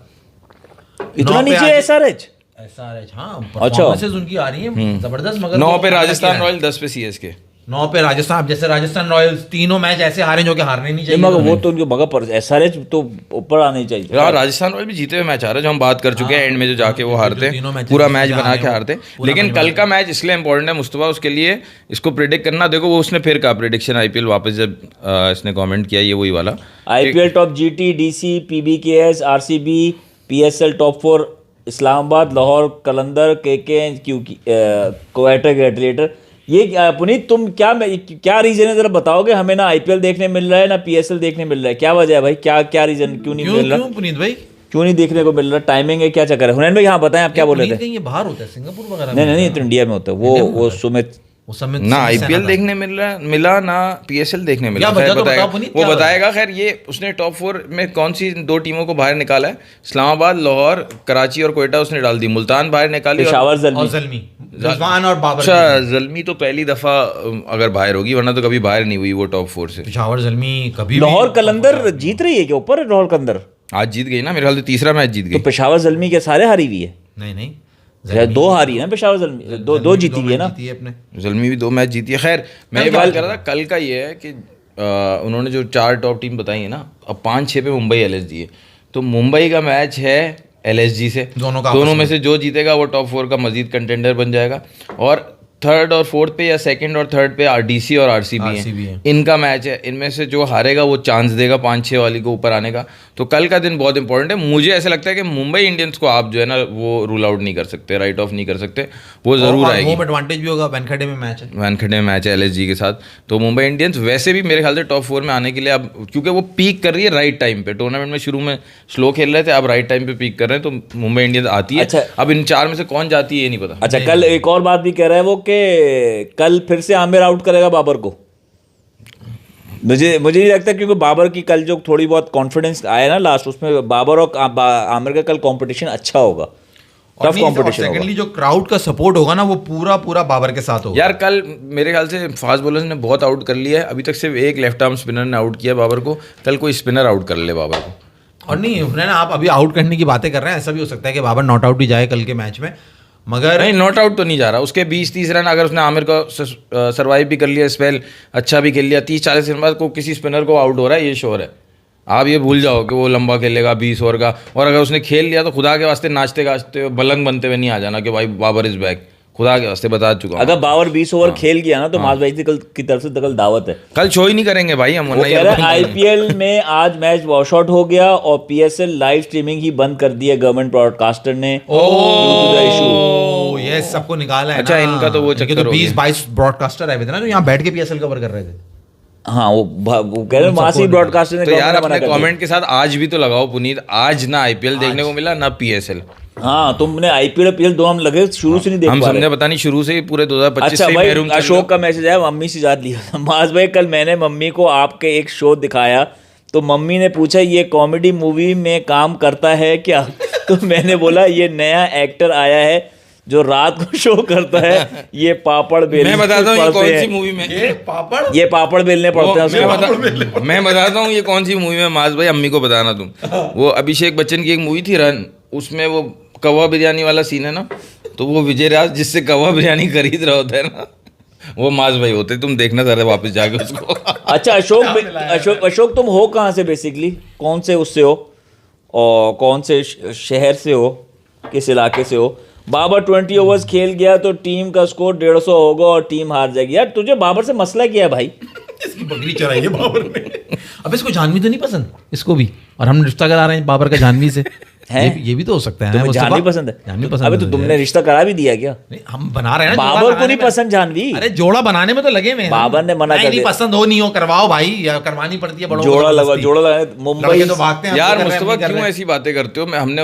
इतना नीचे एसआरएच। एसआरएच हाँ, परफॉर्मेंसेस उनकी आ रही हैं जबरदस्त। मगर 9 पे वो राजस्थान क्या है? रॉयल, 10 पे सीएसके। 9 पे राजस्थान। अब जैसे राजस्थान रॉयल्स तीनों मैच ऐसे हारे जो कि हारने नहीं चाहिए। मगर वो तो उनके मगर पर एसआरएच तो ऊपर आने चाहिए। यार राजस्थान रॉयल भी जीते हुए मैच आ रहा है, जो हम बात कर चुके हैं एंड में, जो जाके वो हारते तीनों हैं, मैचेस पूरा जीते मैच जा बना रहे के हैं, हारते। पूरा लेकिन मैच कल बना का मैच इसलिए इंपॉर्टेंट है मुस्तफा, उसके लिए इसको प्रिडिक्ट करना। देखो वो उसने फिर कहा प्रिडिक्शन आईपीएल वापस जब इसने कमेंट किया, ये वही वाला IPL top GT, DC, PBKS, RCB, PSL top 4 Islamabad, Lahore, Qalandar, KK, Quetta, greater. ये पुनीत तुम क्या रीजन है, जरा बताओगे हमें। ना आईपीएल देखने मिल रहा है ना पीएसएल देखने मिल रहा है, क्या वजह है भाई? क्या रीजन, क्यों नहीं मिल रहा? क्यों पुनीत भाई? क्यों नहीं देखने को मिल रहा? टाइमिंग है, क्या चक्कर है? हुनैन भाई हाँ बताएं, आप क्या बोल रहे थे? ये बाहर होता है सिंगापुर वगैरह? नहीं तो इंडिया में होता है वो सुमित। उस समय ना आईपीएल देखने मिला ना पीएसएल देखने मिला। क्या वजह खैर तो बताएगा, बताओ पुनीत, वो क्या बताएगा। खैर ये उसने टॉप 4 में कौन सी 2 टीमों को बाहर निकाला है, इस्लामाबाद, लाहौर, कराची और कोयटा उसने डाल दी। मुल्तान बाहर निकाली, पेशावर, और जल्मी, रिजवान और बाबर। अच्छा जल्मी तो पहली दफा अगर बाहर होगी, वरना तो कभी बाहर नहीं हुई वो टॉप 4 से। पेशावर जल्मी कभी लाहौर कलंदर जीत रही है क्या? ऊपर है लाहौर कलंदर, आज जीत गई ना, मेरे ख्याल से तीसरा मैच जीत तो गई। पेशावर जल्मी के सारे हारी हुई है? नहीं शायद 2 हारी है ना पेशावर जल्मी, दो जीती है ना। अपने जल्मी भी 2 मैच जीती है। खैर मैं ये बात कर रहा था कल का, ये है कि उन्होंने जो 4 टॉप टीम बताई है ना, अब 5-6 पे मुंबई एलएसजी है, तो मुंबई का मैच है एलएसजी से। दोनों में से जो जीतेगा वो टॉप 4 का मजीद कंटेंडर बन जाएगा। और 3rd और 4th पे या 2nd और 3rd पे आरडीसी और आरसीबी है, इनका मैच है। इनमें से जो हारेगा वो चांस देगा 5-6 वाली को ऊपर आने का। तो कल का दिन बहुत इंपॉर्टेंट है। मुझे ऐसा लगता है कि मुंबई इंडियंस को आप जो है ना वो रूल आउट नहीं कर सकते, राइट ऑफ नहीं कर सकते, वो जरूर आएगी। होम एडवांटेज भी होगा, वानखेड़े में मैच है, वानखेड़े में मैच है एलएसजी के साथ। तो मुंबई इंडियंस वैसे भी मेरे ख्याल से टॉप 4 में आने के लिए अब, क्योंकि वो पीक कर रही है राइट टाइम पे। टूर्नामेंट में शुरू में स्लो खेल रहे थे, अब राइट टाइम पे पीक कर रहे हैं, तो मुंबई इंडियंस आती है। अच्छा। अब इन 4 में से कौन जाती है ये नहीं पता। अच्छा, कल एक और बात भी कह रहा है वो कि कल फिर से आमिर आउट करेगा बाबर को। मुझे नहीं लगता, क्योंकि बाबर की कल जो थोड़ी बहुत कॉन्फिडेंस आया ना लास्ट, उसमें बाबर और आमिर का कल कंपटीशन अच्छा होगा, टफ कंपटीशन होगा। सेकेंडली जो क्राउड का सपोर्ट होगा ना वो पूरा बाबर के साथ होगा। यार कल मेरे ख्याल से फास्ट बॉलर्स ने बहुत आउट कर लिया है, अभी तक सिर्फ एक लेफ्ट आर्म स्पिनर ने आउट किया बाबर को। कल कोई स्पिनर आउट कर ले बाबर को। और नहीं हुनैन, आप अभी आउट करने की बातें कर रहे हैं, ऐसा भी हो सकता है कि बाबर नॉट आउट ही जाए कल के मैच में, मगर नहीं नॉट आउट तो नहीं जा रहा। उसके 20-30 रन अगर उसने आमिर को सर्वाइव भी कर लिया, स्पेल अच्छा भी खेल लिया, 30-40 रन बाद को किसी स्पिनर को आउट हो रहा है, ये श्योर है। आप ये भूल जाओ कि वो लंबा खेलेगा 20 ओवर का, और अगर उसने खेल लिया तो खुदा के वास्ते नाचते गाचते बलंग बनते हुए नहीं आ जाना कि भाई बाबर इज बैक। खुदा के वास्ते बता चुका हूं। अगर बाबर 20 ओवर खेल गया ना तो माज भाई की तरफ से कल दावत है। कल शो ही नहीं करेंगे भाई हम। आईपीएल में आज मैच वॉश आउट हो गया और पीएसएल लाइव स्ट्रीमिंग ही बंद कर दी है गवर्नमेंट ब्रॉडकास्टर ने। ये सबको निकाला है। अच्छा, इनका तो वो चक्कर हो गया। 20-22 ब्रॉडकास्टर आए थे ना जो यहाँ बैठ के पीएसएल कवर कर रहे थे। हाँ वो कह रहे मासी ब्रॉडकास्टर ने तो यार अपने कमेंट के साथ आज भी तो लगाओ पुनीत, आज ना आईपीएल देखने को मिला ना पीएसएल। हाँ तुमने आईपीएल पीएल दोनों लगे शुरू से नहीं देख पा रहे। हम समझे पता नहीं शुरू से ही पूरे 2025 अच्छा से भाई, अशोक का मैसेज आया, मम्मी से याद लिया। माज भाई कल मैंने मम्मी को आपके एक शो दिखाया तो मम्मी ने पूछा ये कॉमेडी मूवी में काम करता है क्या? तो मैंने बोला ये नया एक्टर आया है जो रात को शो करता है, ये पापड़ बेलने। मैं बताता हूँ ये कौन सी मूवी में ये पापड़ बेलने पड़ते हैं। मैं बताता हूँ ये कौन सी मूवी में। माज भाई अम्मी को बताना तुम। वो अभिषेक बच्चन की एक मूवी थी रन, उसमें वो कवा बिरयानी वाला सीन है ना, तो वो विजय राज जिससे कवा बिरयानी खरीद रहा होता है ना, वो माज भाई होते। तुम देखना जरा वापस जाके उसको। अच्छा अशोक तुम हो कहाँ से बेसिकली, कौन से उससे हो? और कौन से शहर से हो, किस इलाके से हो। बाबर 20 ओवर्स खेल गया तो टीम का स्कोर 150 होगा और टीम हार जाएगी। यार तुझे बाबर से मसला क्या है भाई? इसकी बकरी चराई है बाबर ने। अब इसको जानवी तो नहीं पसंद, इसको भी, और हम रिश्ता करा रहे हैं बाबर का जानवी से। ये भी तो हो सकता है। तुम्हें जानवी पसंद है? जानवी पसंद अबे तो तुमने रिश्ता करा भी दिया क्या? नहीं, हम बना रहे हैं ना। बाबर को नहीं पसंद जानवी? अरे जोड़ा बनाने में तो लगे हुए हैं। बाबर ने मना कर नहीं दिया। पसंद हो नहीं हो करवाओ भाई, या करवानी पड़ती है बड़ों को जोड़ा लगा, जबरदस्ती। जोड़ा लगा। मुंबई लड़के तो भागते हैं, यार हम नहीं कर रहे, मुस्तफा हम नहीं कर क्यों रहे। ऐसी बातें करते हो? हमने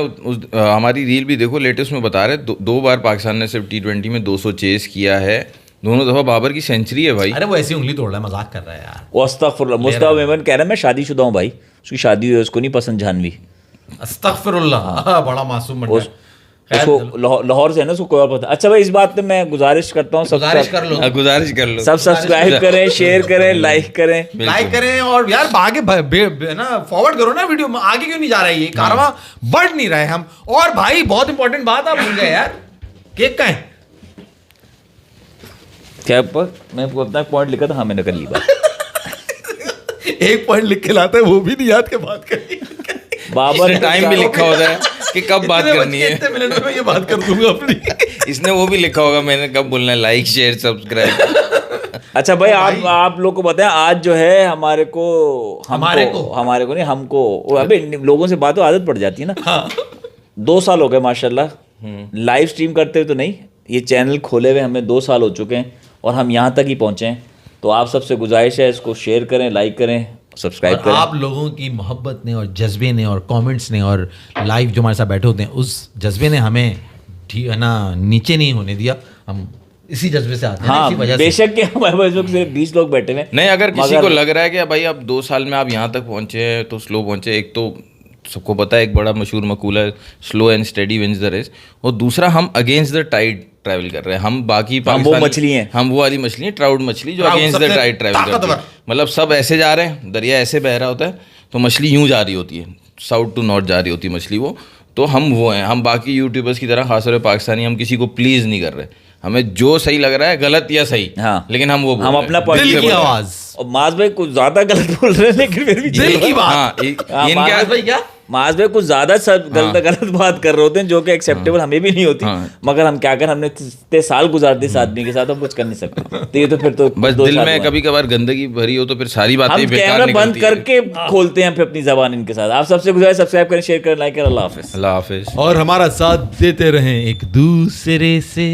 हमारी रील भी देखो, लेटेस्ट में बता रहे दो बार पाकिस्तान ने सिर्फ T20 में 200 चेस किया है, दोनों दफा बाबर की सेंचुरी है भाई। अरे वो ऐसी उंगली तोड़ रहा है, मजाक कर रहा है यार। अस्तगफुरुल्लाह। मुस्तफा मेमन कह रहा है मैं शादीशुदा हूँ भाई, उसकी शादी हुई है, उसको नहीं पसंद जानवी। अस्तगफिरुल्लाह, बड़ा मासूम बन गया। उसको लाहौर से है ना, उसको कोई और पता। अच्छा भाई, इस बात पे मैं गुजारिश करता हूँ, गुजारिश कर लो, गुजारिश कर लो, सब सब्सक्राइब करें, शेयर करें, लाइक करें, लाइक करें, और यार आगे ना फॉरवर्ड करो ना वीडियो। आगे क्यों नहीं जा रहा है ये कारवां? बढ़ नहीं रहे हम। और भाई बहुत इंपॉर्टेंट बात आप भूल गए यार, केक का है क्या पर मैं अपना पॉइंट लिखा था। हाँ मैंने कर ली बात। एक पॉइंट लिख के लाता है, वो भी नहीं याद के बात करी। बाबर ने टाइम भी लिखा होता है कि कब बात करनी है। इतने मिनट में ये बात कर दूंगा अपनी। इसने वो भी लिखा होगा मैंने कब बोलना है, लाइक शेयर सब्सक्राइब। अच्छा भाई, आप लोग को बताएं, आज जो है हमारे को नहीं, हमको अबे लोगों से बातों आदत पड़ जाती है ना। 2 साल हो गए माशाल्लाह लाइव स्ट्रीम करते हुए, तो नहीं, ये चैनल खोले हुए हमें 2 साल हो चुके हैं और हम यहाँ तक ही पहुँचे हैं। तो आप सबसे गुजारिश है, इसको शेयर करें, लाइक करें, सब्सक्राइब करें। आप लोगों की मोहब्बत ने और जज्बे ने और कमेंट्स ने और लाइव जो हमारे साथ बैठे होते हैं, उस जज्बे ने हमें है ना नीचे नहीं होने दिया। हम इसी जज्बे से आते हैं, हाँ इसी वजह से। बेशक के हमारे पास सिर्फ 20 लोग बैठे हुए हैं। नहीं, अगर किसी को लग रहा है कि भाई अब 2 साल में आप यहाँ तक पहुँचे हैं तो स्लो पहुँचे, एक तो सबको पता है एक बड़ा मशहूर मकूला है, slow and steady wins the race, और दूसरा हम अगेंस्ट द टाइड ट्रैवल कर रहे हैं। हम बाकी वो मछली हैं, हम वो वाली मछली है, ट्राउड मछली, जो अगेंस्ट द टाइड ट्रैवल करती है। मतलब सब ऐसे जा रहे हैं, दरिया ऐसे बह रहा होता है तो मछली यूं जा रही होती है, साउथ टू नॉर्थ जा रही होती है मछली वो। तो हम वो हैं, हम बाकी यूट्यूबर्स की तरह, खासतौर पर पाकिस्तानी, हम किसी को प्लीज़ नहीं कर रहे। हमें जो सही लग रहा है, गलत या सही, हाँ, लेकिन हम वो हम अपना पॉइंट दिल की आवाज। और माज भाई कुछ ज्यादा गलत बोल रहे हैं, लेकिन फिर भी दिल की बात। हाँ, इनका भाई क्या माज भाई कुछ ज्यादा गलत बात कर रहे होते हैं, जो कि एक्सेप्टेबल हमें भी नहीं होती। मगर हम क्या करें, हमने इतने साल गुजार दिए इस आदमी के साथ, हम कुछ कर नहीं सकते। तो ये तो फिर तो बस दिल में कभी कभार गंदगी भरी हो तो फिर सारी बातें हम बेकार कैमरा बंद निकलती है। करके खोलते हैं फिर अपनी जबान इनके साथ। आप सबसे गुजारिश, सब्सक्राइब करें, शेयर करें, लाइक करें। अल्लाह हाफिज। अल्लाह हाफिज। और हमारा साथ देते रहें, एक दूसरे से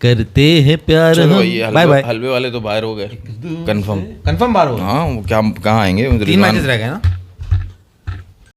करते हैं प्यार। चलो ये बाय बाय। हलवे वाले तो बाहर हो गए, कंफर्म कंफर्म बार हो। हाँ, वो क्या कहाँ आएंगे? 3 मैचेस रह गए ना।